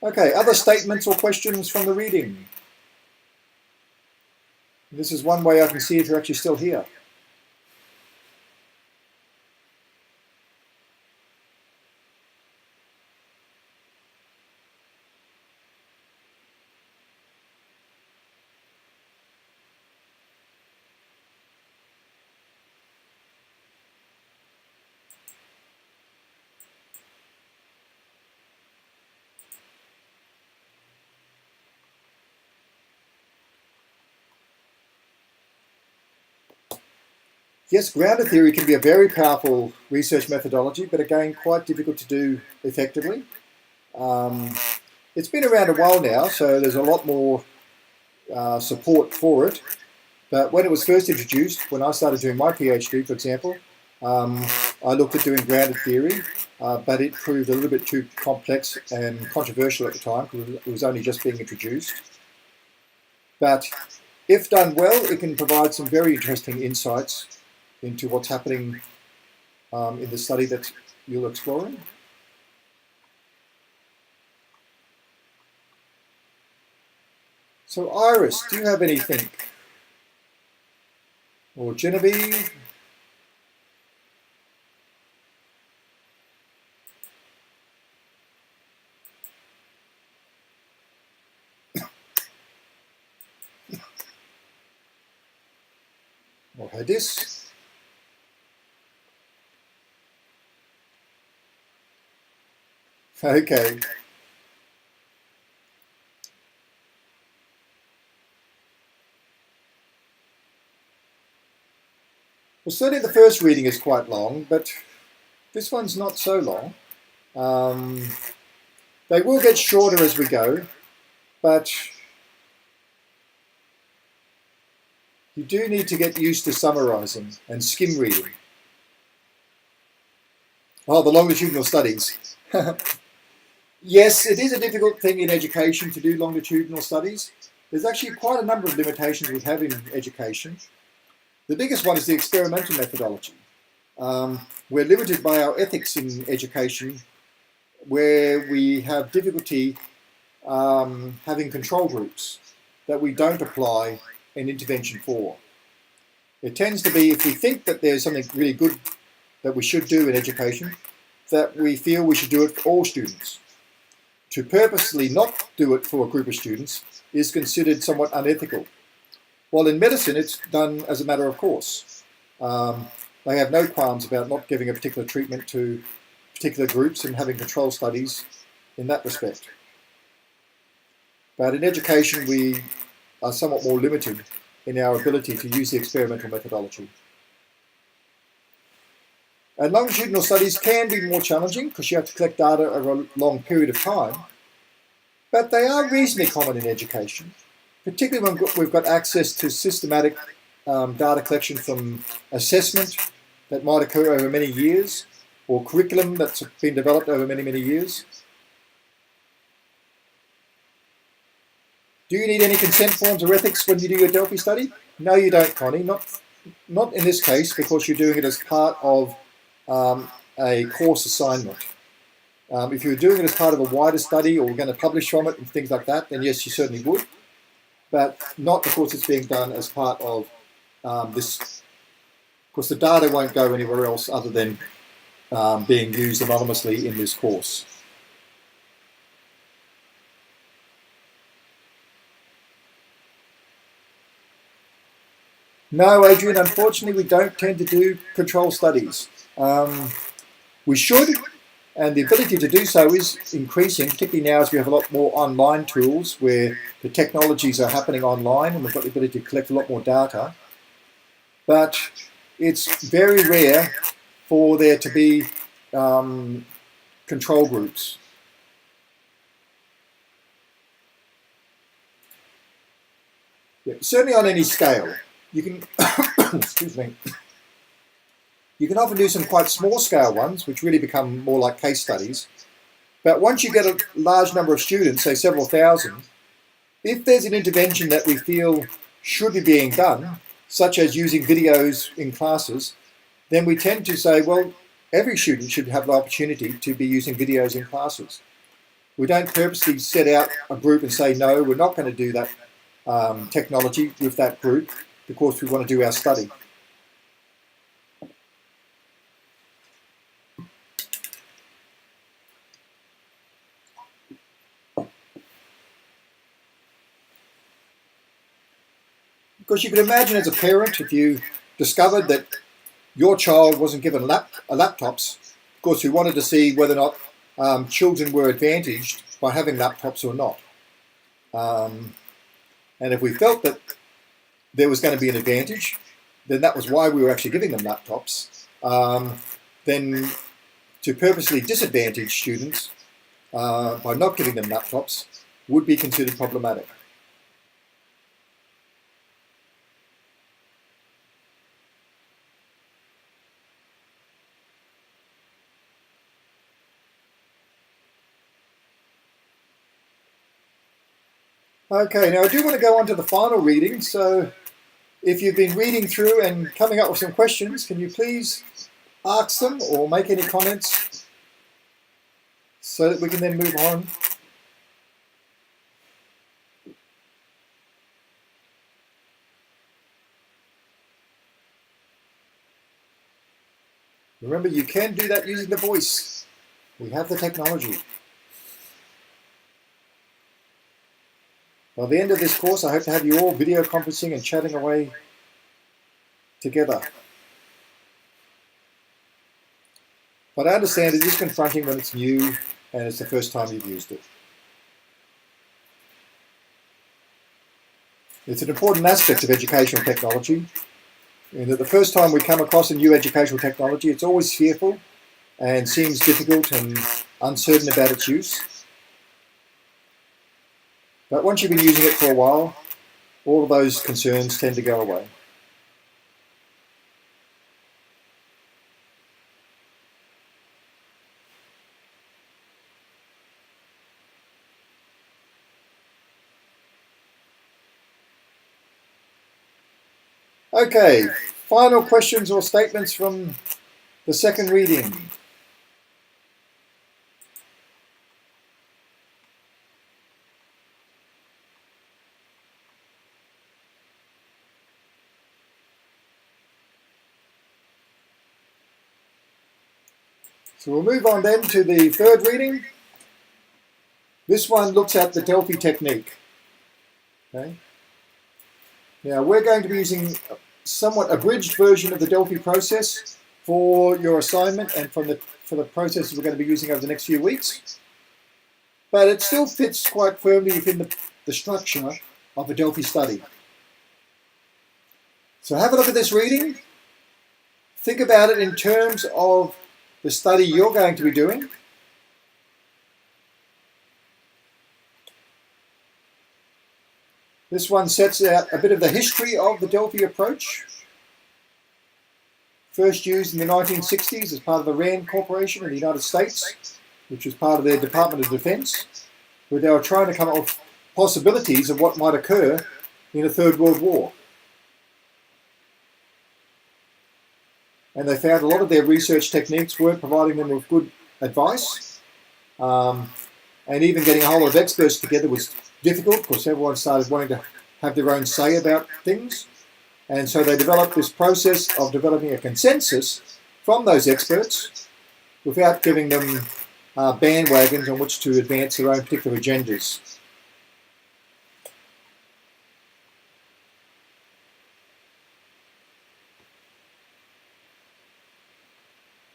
A: Okay, other statements or questions from the reading? This is one way I can see if you're actually still here. Yes, grounded theory can be a very powerful research methodology, but again, quite difficult to do effectively. It's been around a while now, so there's a lot more support for it. But when it was first introduced, when I started doing my PhD, for example, I looked at doing grounded theory, but it proved a little bit too complex and controversial at the time because it was only just being introduced. But if done well, it can provide some very interesting insights into what's happening in the study that you're exploring. So Iris, do you have anything? Or Genevieve? Or Hadis? Okay. Well, certainly the first reading is quite long, but this one's not so long. They will get shorter as we go, but you do need to get used to summarizing and skim reading. Oh, the longitudinal studies. Yes, it is a difficult thing in education to do longitudinal studies. There's actually quite a number of limitations we have in education. The biggest one is the experimental methodology. We're limited by our ethics in education, where we have difficulty having control groups that we don't apply an intervention for. It tends to be if we think that there's something really good that we should do in education, that we feel we should do it for all students. To purposely not do it for a group of students is considered somewhat unethical. While in medicine it's done as a matter of course. They have no qualms about not giving a particular treatment to particular groups and having control studies in that respect. But in education we are somewhat more limited in our ability to use the experimental methodology. And longitudinal studies can be more challenging because you have to collect data over a long period of time, but they are reasonably common in education, particularly when we've got access to systematic data collection from assessment that might occur over many years, or curriculum that's been developed over many, many years. Do you need any consent forms or ethics when you do your Delphi study? No, you don't, Connie. Not in this case, because you're doing it as part of a course assignment. If you're doing it as part of a wider study or we're going to publish from it and things like that, then yes, you certainly would. But not because it's being done as part of this. Of course, the data won't go anywhere else other than being used anonymously in this course. No, Adrian, unfortunately we don't tend to do control studies. We should, and the ability to do so is increasing, particularly now as we have a lot more online tools where the technologies are happening online and we've got the ability to collect a lot more data. But it's very rare for there to be control groups. Yeah, certainly on any scale. You can, excuse me, you can often do some quite small scale ones, which really become more like case studies. But once you get a large number of students, say several thousand, if there's an intervention that we feel should be being done, such as using videos in classes, then we tend to say, well, every student should have the opportunity to be using videos in classes. We don't purposely set out a group and say, no, we're not going to do that technology with that group because we want to do our study. Because you can imagine as a parent, if you discovered that your child wasn't given laptops, of course we wanted to see whether or not children were advantaged by having laptops or not. And if we felt that there was going to be an advantage, then that was why we were actually giving them laptops. Then to purposely disadvantage students by not giving them laptops would be considered problematic. Okay, now I do want to go on to the final reading, so if you've been reading through and coming up with some questions, can you please ask them or make any comments so that we can then move on? Remember, you can do that using the voice. We have the technology. By the end of this course, I hope to have you all video conferencing and chatting away together. But I understand it is confronting when it's new and it's the first time you've used it. It's an important aspect of educational technology, in that the first time we come across a new educational technology, it's always fearful and seems difficult and uncertain about its use. But once you've been using it for a while, all of those concerns tend to go away. Okay, final questions or statements from the second reading. So we'll move on then to the third reading. This one looks at the Delphi technique. Okay. Now we're going to be using a somewhat abridged version of the Delphi process for your assignment and for the processes we're going to be using over the next few weeks. But it still fits quite firmly within the structure of a Delphi study. So have a look at this reading. Think about it in terms of the study you're going to be doing. This one sets out a bit of the history of the Delphi approach. First used in the 1960s as part of the RAND Corporation in the United States, which was part of their Department of Defense, where they were trying to come up with possibilities of what might occur in a Third World War. And they found a lot of their research techniques weren't providing them with good advice. And even getting a whole lot of experts together was difficult because everyone started wanting to have their own say about things. And so they developed this process of developing a consensus from those experts without giving them bandwagons on which to advance their own particular agendas.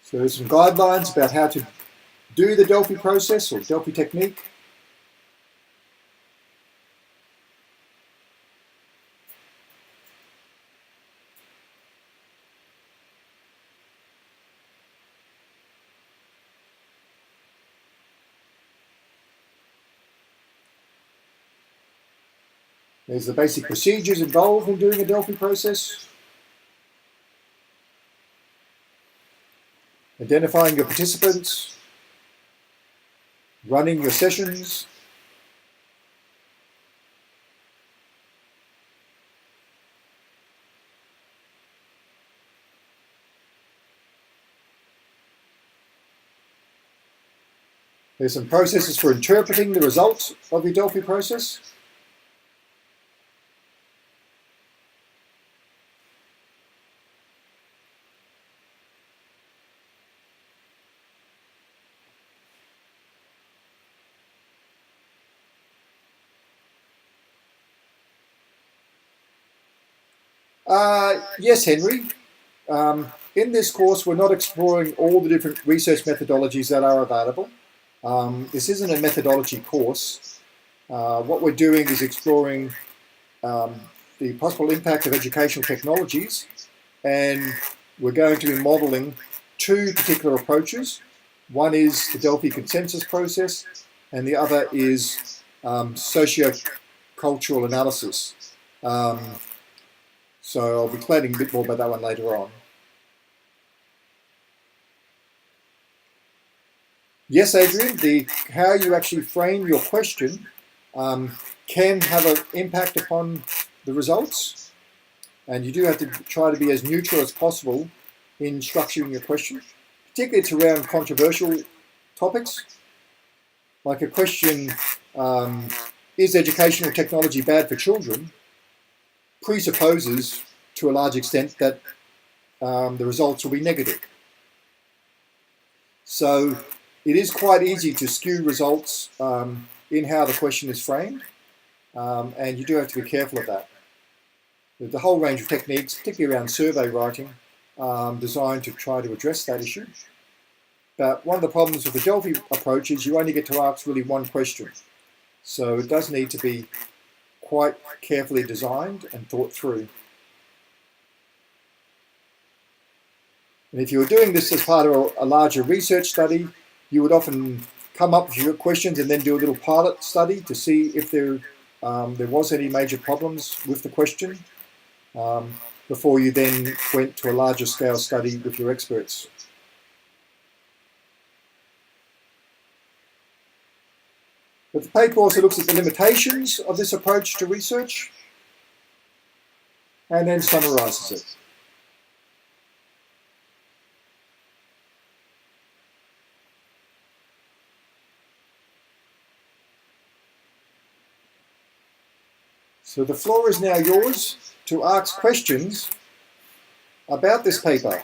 A: So there's some guidelines about how to do the Delphi process or Delphi technique. There's the basic procedures involved in doing a Delphi process. Identifying your participants, running your sessions, there's some processes for interpreting the results of your Delphi process. Yes, Henry. In this course, we're not exploring all the different research methodologies that are available. This isn't a methodology course. What we're doing is exploring the possible impact of educational technologies, and we're going to be modelling two particular approaches. One is the Delphi consensus process, and the other is socio-cultural analysis. So I'll be explaining a bit more about that one later on. Yes, Adrian, how you actually frame your question can have an impact upon the results, and you do have to try to be as neutral as possible in structuring your question, particularly it's around controversial topics, like a question, is educational technology bad for children, presupposes to a large extent that the results will be negative. So it is quite easy to skew results in how the question is framed, and you do have to be careful of that. There's a whole range of techniques, particularly around survey writing, designed to try to address that issue. But one of the problems with the Delphi approach is you only get to ask really one question. So it does need to be quite carefully designed and thought through. And if you were doing this as part of a larger research study, you would often come up with your questions and then do a little pilot study to see if there was any major problems with the question before you then went to a larger scale study with your experts. But the paper also looks at the limitations of this approach to research and then summarises it. So the floor is now yours to ask questions about this paper.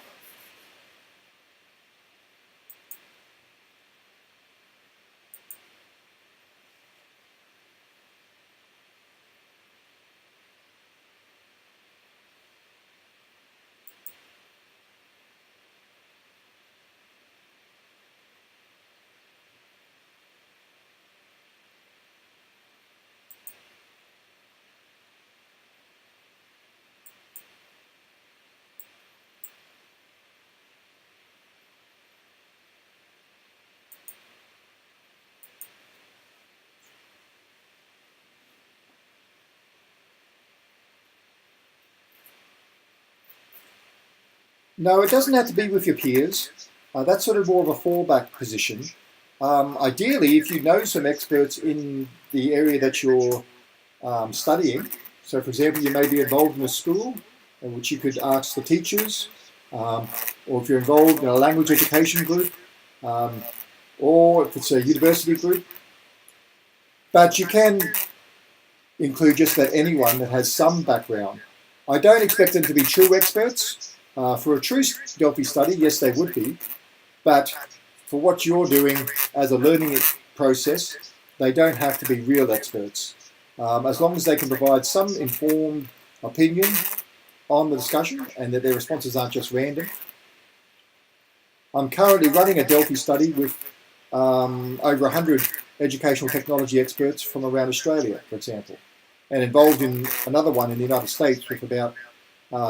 A: No, it doesn't have to be with your peers. That's sort of more of a fallback position. Ideally, if you know some experts in the area that you're studying, so for example, you may be involved in a school in which you could ask the teachers, or if you're involved in a language education group, or if it's a university group. But you can include just about anyone that has some background. I don't expect them to be true experts. For a true Delphi study, yes, they would be. But for what you're doing as a learning process, they don't have to be real experts. As long as they can provide some informed opinion on the discussion and that their responses aren't just random. I'm currently running a Delphi study with over 100 educational technology experts from around Australia, for example, and involved in another one in the United States with about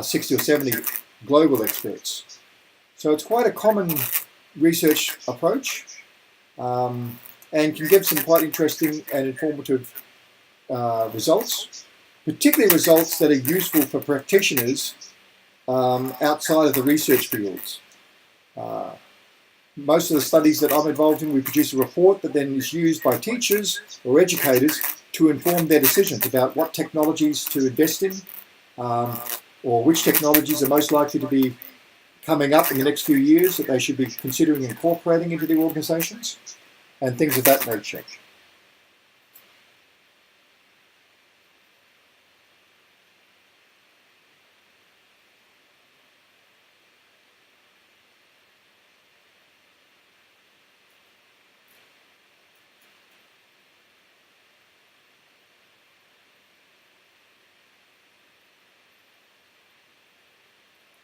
A: 60 or 70 global experts. So it's quite a common research approach, and can give some quite interesting and informative results, particularly results that are useful for practitioners outside of the research fields. Most of the studies that I'm involved in, we produce a report that then is used by teachers or educators to inform their decisions about what technologies to invest in, or which technologies are most likely to be coming up in the next few years that they should be considering incorporating into their organizations, and things of that nature.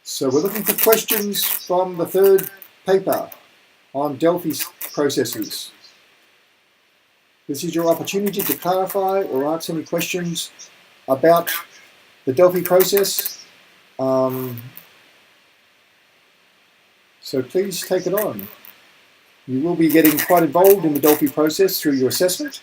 A: So we're looking for questions from the third paper on Delphi processes. This is your opportunity to clarify or ask any questions about the Delphi process. So please take it on. You will be getting quite involved in the Delphi process through your assessment.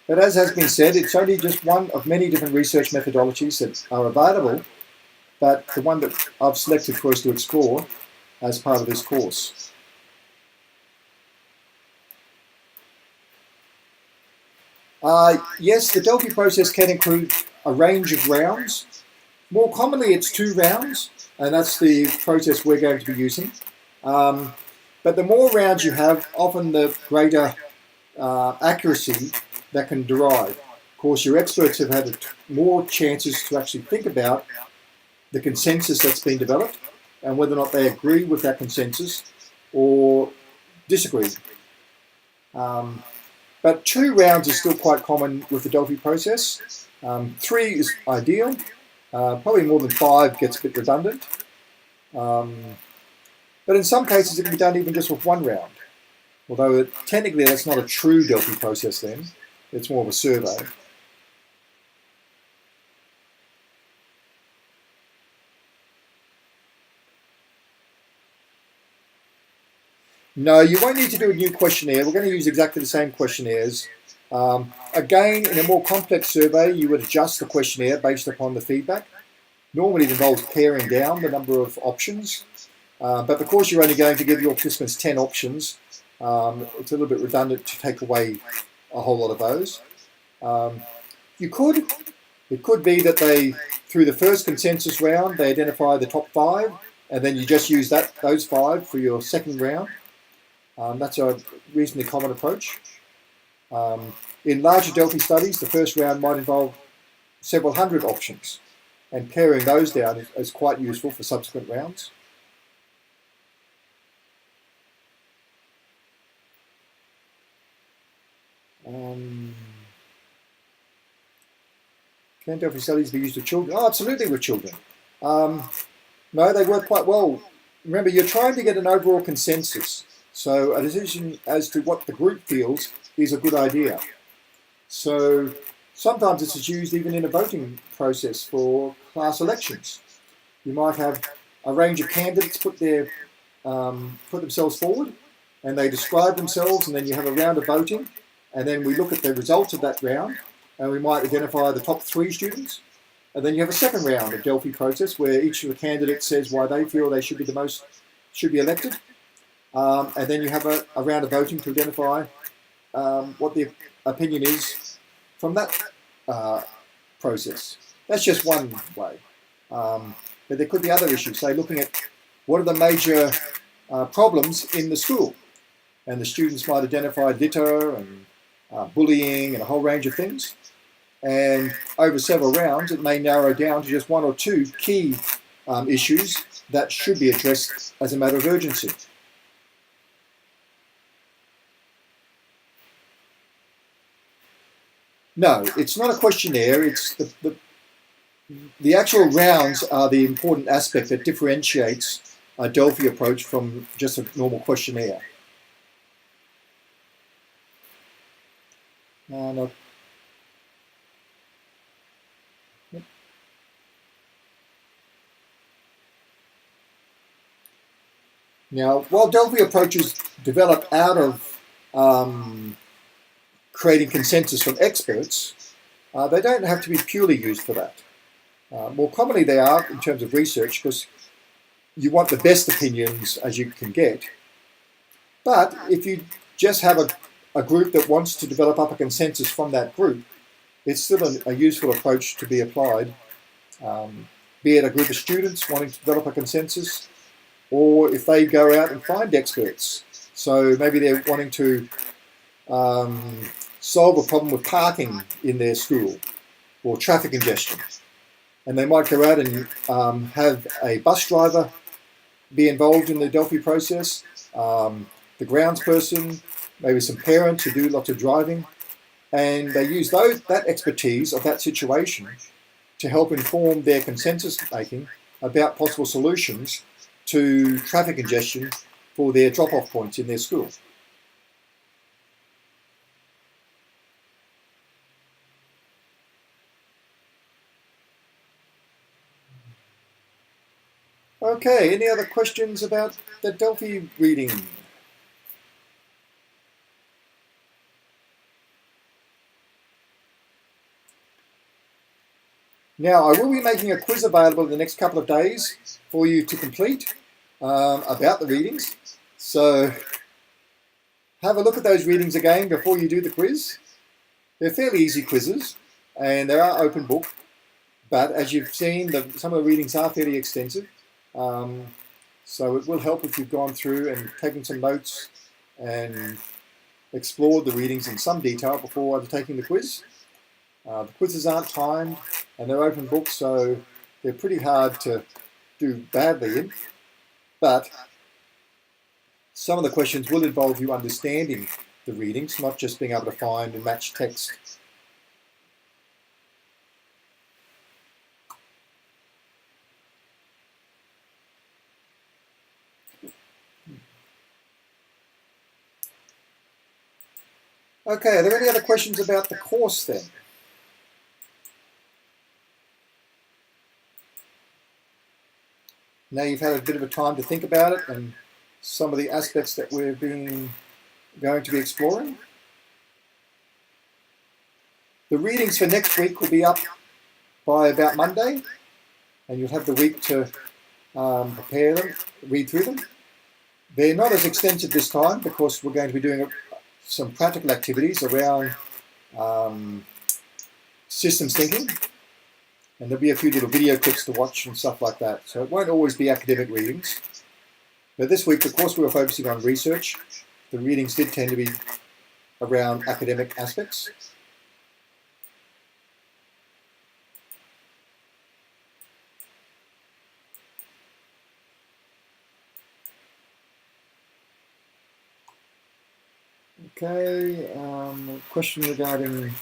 A: But as has been said, it's only just one of many different research methodologies that are available, but the one that I've selected for us to explore as part of this course. Yes, the Delphi process can include a range of rounds. More commonly, it's 2 rounds, and that's the process we're going to be using. But the more rounds you have, often the greater accuracy that can derive. Of course, your experts have had more chances to actually think about the consensus that's been developed and whether or not they agree with that consensus or disagree. But 2 rounds is still quite common with the Delphi process. 3 is ideal. Probably more than 5 gets a bit redundant. But in some cases it can be done even just with 1 round. Although technically that's not a true Delphi process then. It's more of a survey. No, you won't need to do a new questionnaire. We're going to use exactly the same questionnaires. Again, in a more complex survey, you would adjust the questionnaire based upon the feedback. Normally it involves paring down the number of options. But because you're only going to give your participants 10 options, it's a little bit redundant to take away a whole lot of those. It could be that they, through the first consensus round, they identify the top 5 and then you just use those 5 for your second round. That's a reasonably common approach. In larger Delphi studies, the first round might involve several hundred options, and paring those down is quite useful for subsequent rounds. Can Delphi studies be used with children? Oh, absolutely with children. No, they work quite well. Remember, you're trying to get an overall consensus. So a decision as to what the group feels is a good idea. So sometimes this is used even in a voting process for class elections. You might have a range of candidates put themselves forward, and they describe themselves, and then you have a round of voting, and then we look at the results of that round, and we might identify the top 3 students, and then you have a second round of Delphi process where each of the candidates says why they feel they should be elected, and then you have a round of voting to identify what the opinion is from that process. That's just one way. But there could be other issues, say looking at what are the major problems in the school, and the students might identify litter and bullying and a whole range of things. And over several rounds, it may narrow down to just 1 or 2 key issues that should be addressed as a matter of urgency. No, it's not a questionnaire. It's the actual rounds are the important aspect that differentiates a Delphi approach from just a normal questionnaire. No. Now, while Delphi approaches develop out of creating consensus from experts, they don't have to be purely used for that. More commonly they are in terms of research, because you want the best opinions as you can get. But if you just have a group that wants to develop up a consensus from that group, it's still a useful approach to be applied, be it a group of students wanting to develop a consensus, or if they go out and find experts. So maybe they're wanting to solve a problem with parking in their school or traffic congestion. And they might go out and have a bus driver be involved in the Delphi process, the grounds person, maybe some parents who do lots of driving, and they use that expertise of that situation to help inform their consensus making about possible solutions to traffic congestion for their drop-off points in their school. Okay, any other questions about the Delphi reading? Now, I will be making a quiz available in the next couple of days for you to complete about the readings. So have a look at those readings again before you do the quiz. They're fairly easy quizzes, and they are open book. But as you've seen, some of the readings are fairly extensive. So it will help if you've gone through and taken some notes and explored the readings in some detail before undertaking the quiz. The quizzes aren't timed and they're open books, so they're pretty hard to do badly in. But some of the questions will involve you understanding the readings, not just being able to find and match text. Okay, are there any other questions about the course then? Now you've had a bit of a time to think about it and some of the aspects that we're going to be exploring. The readings for next week will be up by about Monday, and you'll have the week to prepare them, read through them. They're not as extensive this time because we're going to be doing some practical activities around systems thinking. And there'll be a few little video clips to watch and stuff like that. So it won't always be academic readings. But this week, of course, we were focusing on research. The readings did tend to be around academic aspects. Okay, question regarding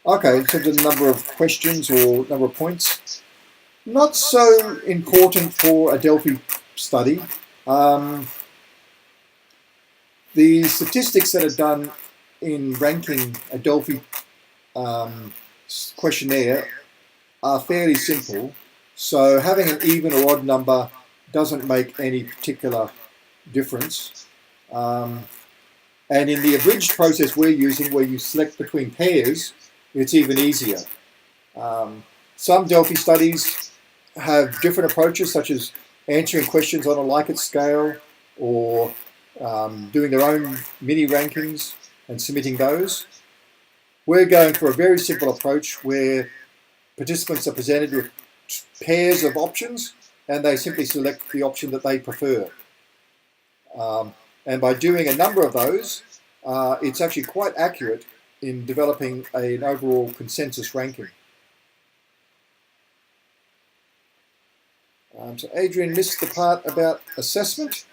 A: okay, so the number of questions or number of points. Not so important for a Delphi study. The statistics that are done in ranking a Delphi questionnaire are fairly simple. So having an even or odd number doesn't make any particular difference. And in the abridged process we're using, where you select between pairs, it's even easier. Some Delphi studies have different approaches, such as answering questions on a Likert scale, or doing their own mini rankings and submitting those. We're going for a very simple approach where participants are presented with pairs of options and they simply select the option that they prefer. And by doing a number of those, it's actually quite accurate in developing an overall consensus ranking. So Adrian missed the part about assessment.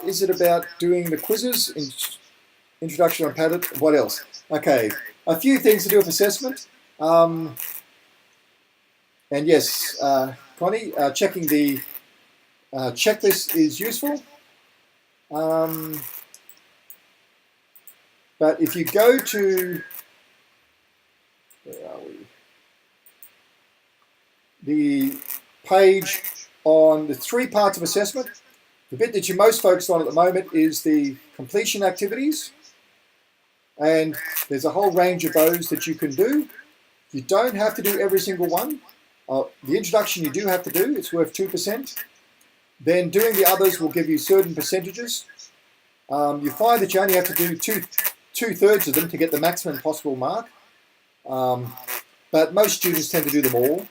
A: Is it about doing the quizzes, introduction on pattern, what else? Okay, a few things to do with assessment. And yes, Connie, checking the checklist is useful. But if you go to, where are we? The page on the 3 parts of assessment, the bit that you're most focused on at the moment is the completion activities. And there's a whole range of those that you can do. You don't have to do every single one. The introduction you do have to do, it's worth 2%. Then doing the others will give you certain percentages. You find that you only have to do two-thirds of them to get the maximum possible mark. But most students tend to do them all.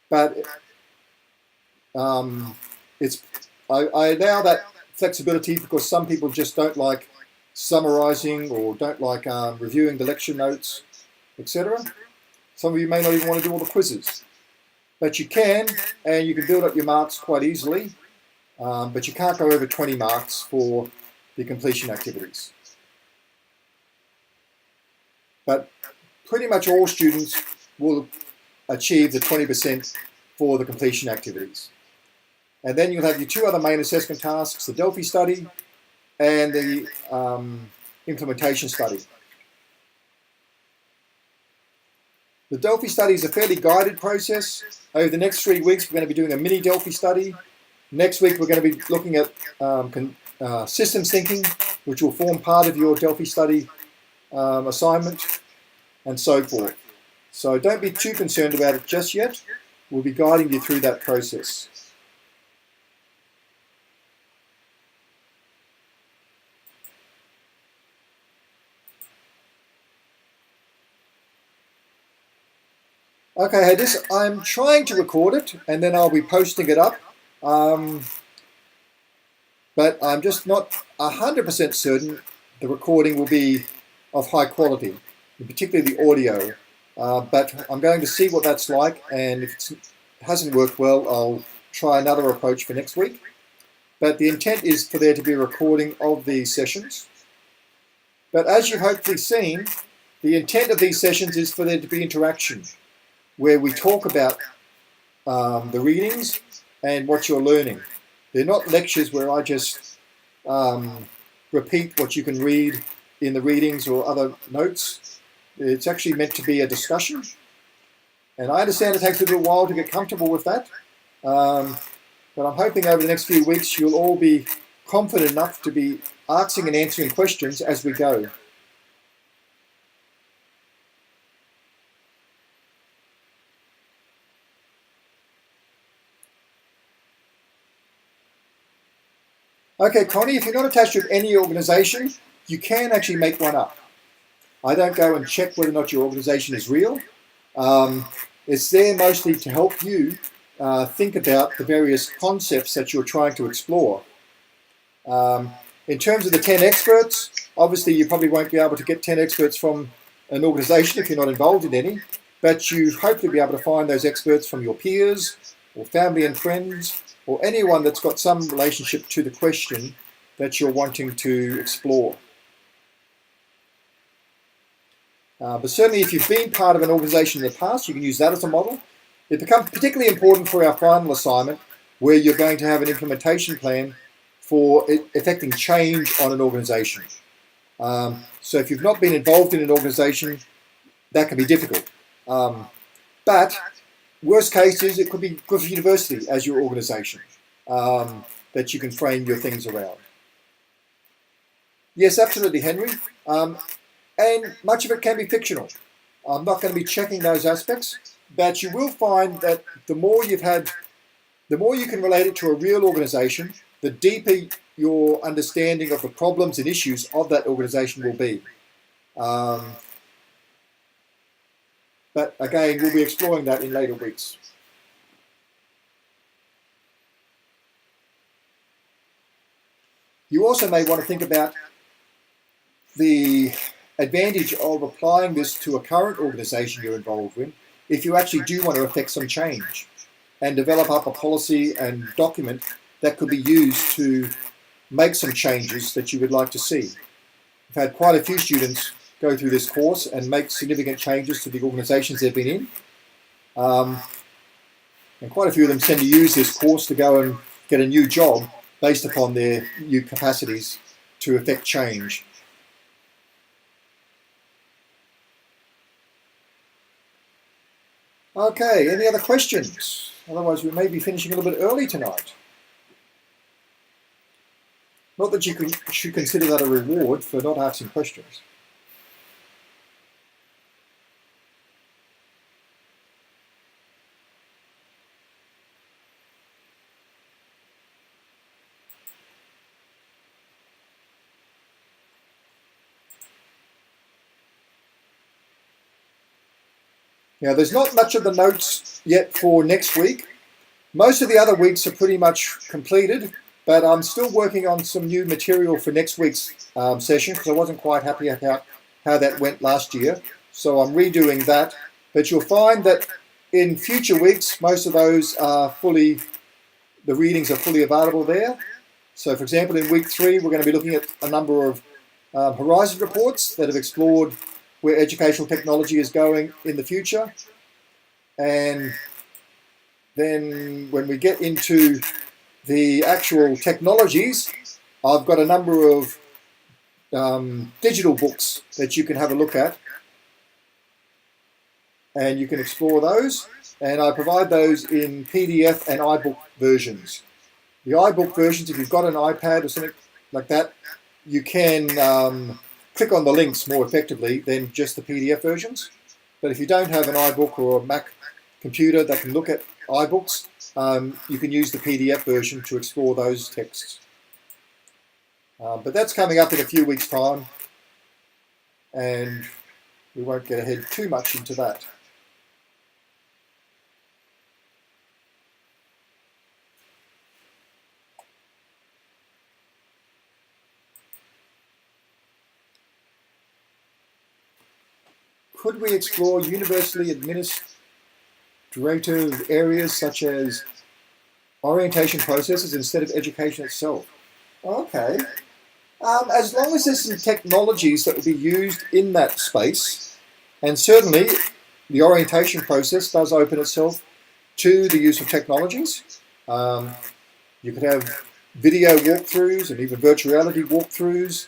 A: But I allow that flexibility because some people just don't like summarizing or don't like reviewing the lecture notes, etc. Some of you may not even want to do all the quizzes. But you can, and you can build up your marks quite easily. But you can't go over 20 marks for the completion activities. But pretty much all students will achieve the 20% for the completion activities. And then you'll have your 2 other main assessment tasks, the Delphi study and the implementation study. The Delphi study is a fairly guided process. Over the next 3 weeks, we're going to be doing a mini Delphi study. Next week, we're going to be looking at systems thinking, which will form part of your Delphi study assignment, and so forth. So don't be too concerned about it just yet. We'll be guiding you through that process. Okay, I'm trying to record it and then I'll be posting it up. But I'm just not 100% certain the recording will be of high quality, particularly the audio. But I'm going to see what that's like, and if it hasn't worked well, I'll try another approach for next week. But the intent is for there to be a recording of these sessions. But as you've hopefully seen, the intent of these sessions is for there to be interaction, where we talk about the readings and what you're learning. They're not lectures where I just repeat what you can read in the readings or other notes. It's actually meant to be a discussion. And I understand it takes a little while to get comfortable with that. But I'm hoping over the next few weeks you'll all be confident enough to be asking and answering questions as we go. Okay, Connie, if you're not attached to any organization, you can actually make one up. I don't go and check whether or not your organization is real. It's there mostly to help you think about the various concepts that you're trying to explore. In terms of the 10 experts, obviously you probably won't be able to get 10 experts from an organization if you're not involved in any, but you hopefully be able to find those experts from your peers or family and friends or anyone that's got some relationship to the question that you're wanting to explore. But certainly if you've been part of an organization in the past, you can use that as a model. It becomes particularly important for our final assignment where you're going to have an implementation plan for effecting change on an organization. So if you've not been involved in an organization, that can be difficult. But worst case is it could be Griffith University as your organization that you can frame your things around. Yes, absolutely, Henry. And much of it can be fictional. I'm not going to be checking those aspects, but you will find that the more you can relate it to a real organization, the deeper your understanding of the problems and issues of that organization will be. But again, we'll be exploring that in later weeks. You also may want to think about the advantage of applying this to a current organization you're involved in if you actually do want to effect some change and develop up a policy and document that could be used to make some changes that you would like to see. I've had quite a few students go through this course and make significant changes to the organizations they've been in. And quite a few of them tend to use this course to go and get a new job based upon their new capacities to effect change. Okay, any other questions? Otherwise we may be finishing a little bit early tonight. Not that you should consider that a reward for not asking questions. Now, there's not much of the notes yet for next week. Most of the other weeks are pretty much completed, but I'm still working on some new material for next week's session because I wasn't quite happy about how that went last year. So I'm redoing that. But you'll find that in future weeks, most of those are the readings are fully available there. So for example, in week 3, we're going to be looking at a number of Horizon reports that have explored where educational technology is going in the future. And then when we get into the actual technologies, I've got a number of digital books that you can have a look at. And you can explore those. And I provide those in PDF and iBook versions. The iBook versions, if you've got an iPad or something like that, you can click on the links more effectively than just the PDF versions. But if you don't have an iBook or a Mac computer that can look at iBooks, you can use the PDF version to explore those texts. But that's coming up in a few weeks' time, and we won't get ahead too much into that. Could we explore universally administrative areas such as orientation processes instead of education itself? Okay. As long as there's some technologies that will be used in that space, and certainly the orientation process does open itself to the use of technologies. You could have video walkthroughs and even virtual reality walkthroughs,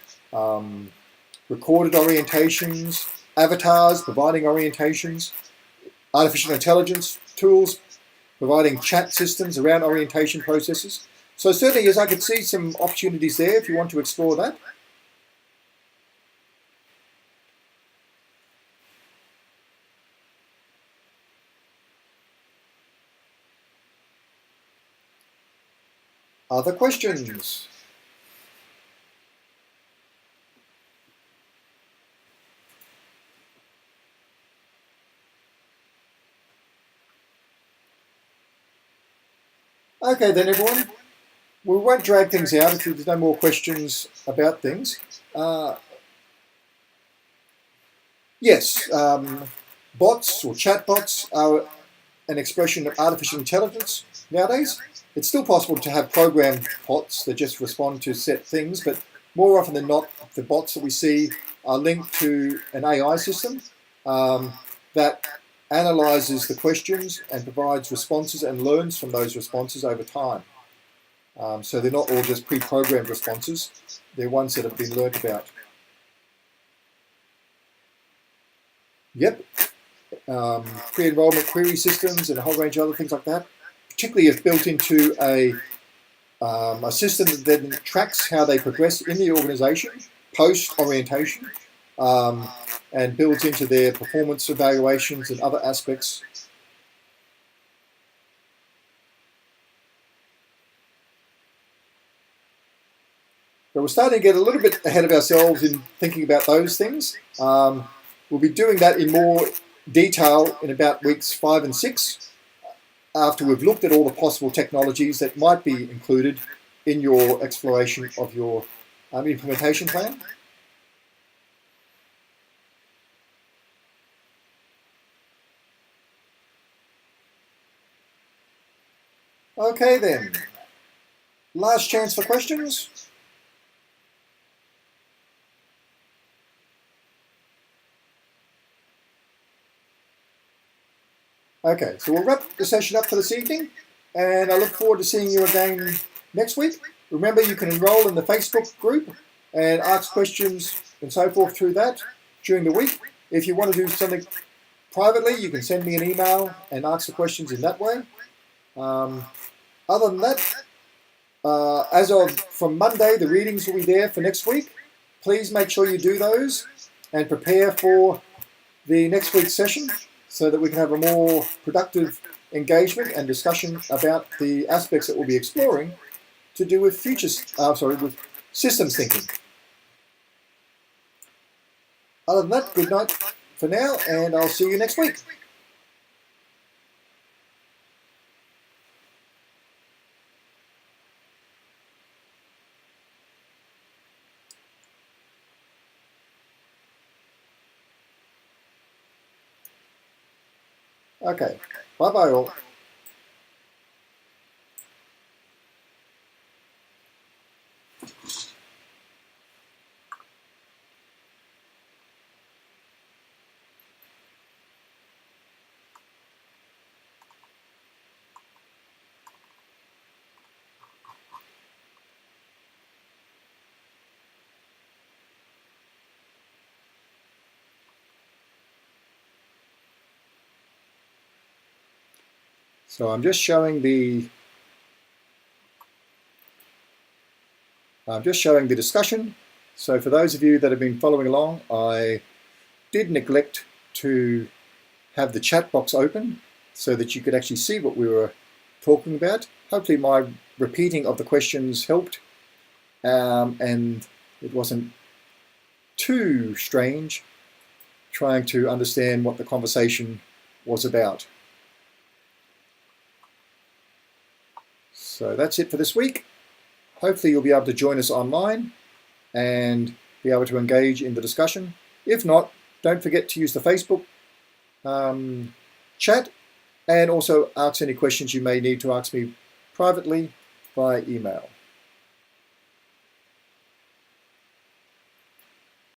A: recorded orientations, avatars providing orientations, artificial intelligence tools providing chat systems around orientation processes. So certainly, yes, I could see some opportunities there if you want to explore that. Other questions? Okay then, everyone. We won't drag things out if there's no more questions about things. Yes, bots or chatbots are an expression of artificial intelligence nowadays. It's still possible to have programmed bots that just respond to set things, but more often than not, the bots that we see are linked to an AI system that analyzes the questions and provides responses and learns from those responses over time. So they're not all just pre-programmed responses, they're ones that have been learnt about. Yep, pre-enrollment query systems and a whole range of other things like that, particularly if built into a system that then tracks how they progress in the organization post-orientation and builds into their performance evaluations and other aspects. But we're starting to get a little bit ahead of ourselves in thinking about those things. We'll be doing that in more detail in about weeks 5 and 6 after we've looked at all the possible technologies that might be included in your exploration of your implementation plan. Okay then, last chance for questions. Okay, so we'll wrap the session up for this evening, and I look forward to seeing you again next week. Remember, you can enroll in the Facebook group and ask questions and so forth through that during the week. If you want to do something privately, you can send me an email and ask the questions in that way. Other than that, as of from Monday, the readings will be there for next week. Please make sure you do those and prepare for the next week's session, so that we can have a more productive engagement and discussion about the aspects that we'll be exploring to do with with systems thinking. Other than that, good night for now, and I'll see you next week. Okay, bye-bye all. So I'm just showing the discussion. So for those of you that have been following along, I did neglect to have the chat box open so that you could actually see what we were talking about. Hopefully my repeating of the questions helped, and it wasn't too strange trying to understand what the conversation was about. So that's it for this week. Hopefully you'll be able to join us online and be able to engage in the discussion. If not, don't forget to use the Facebook chat, and also ask any questions you may need to ask me privately by email.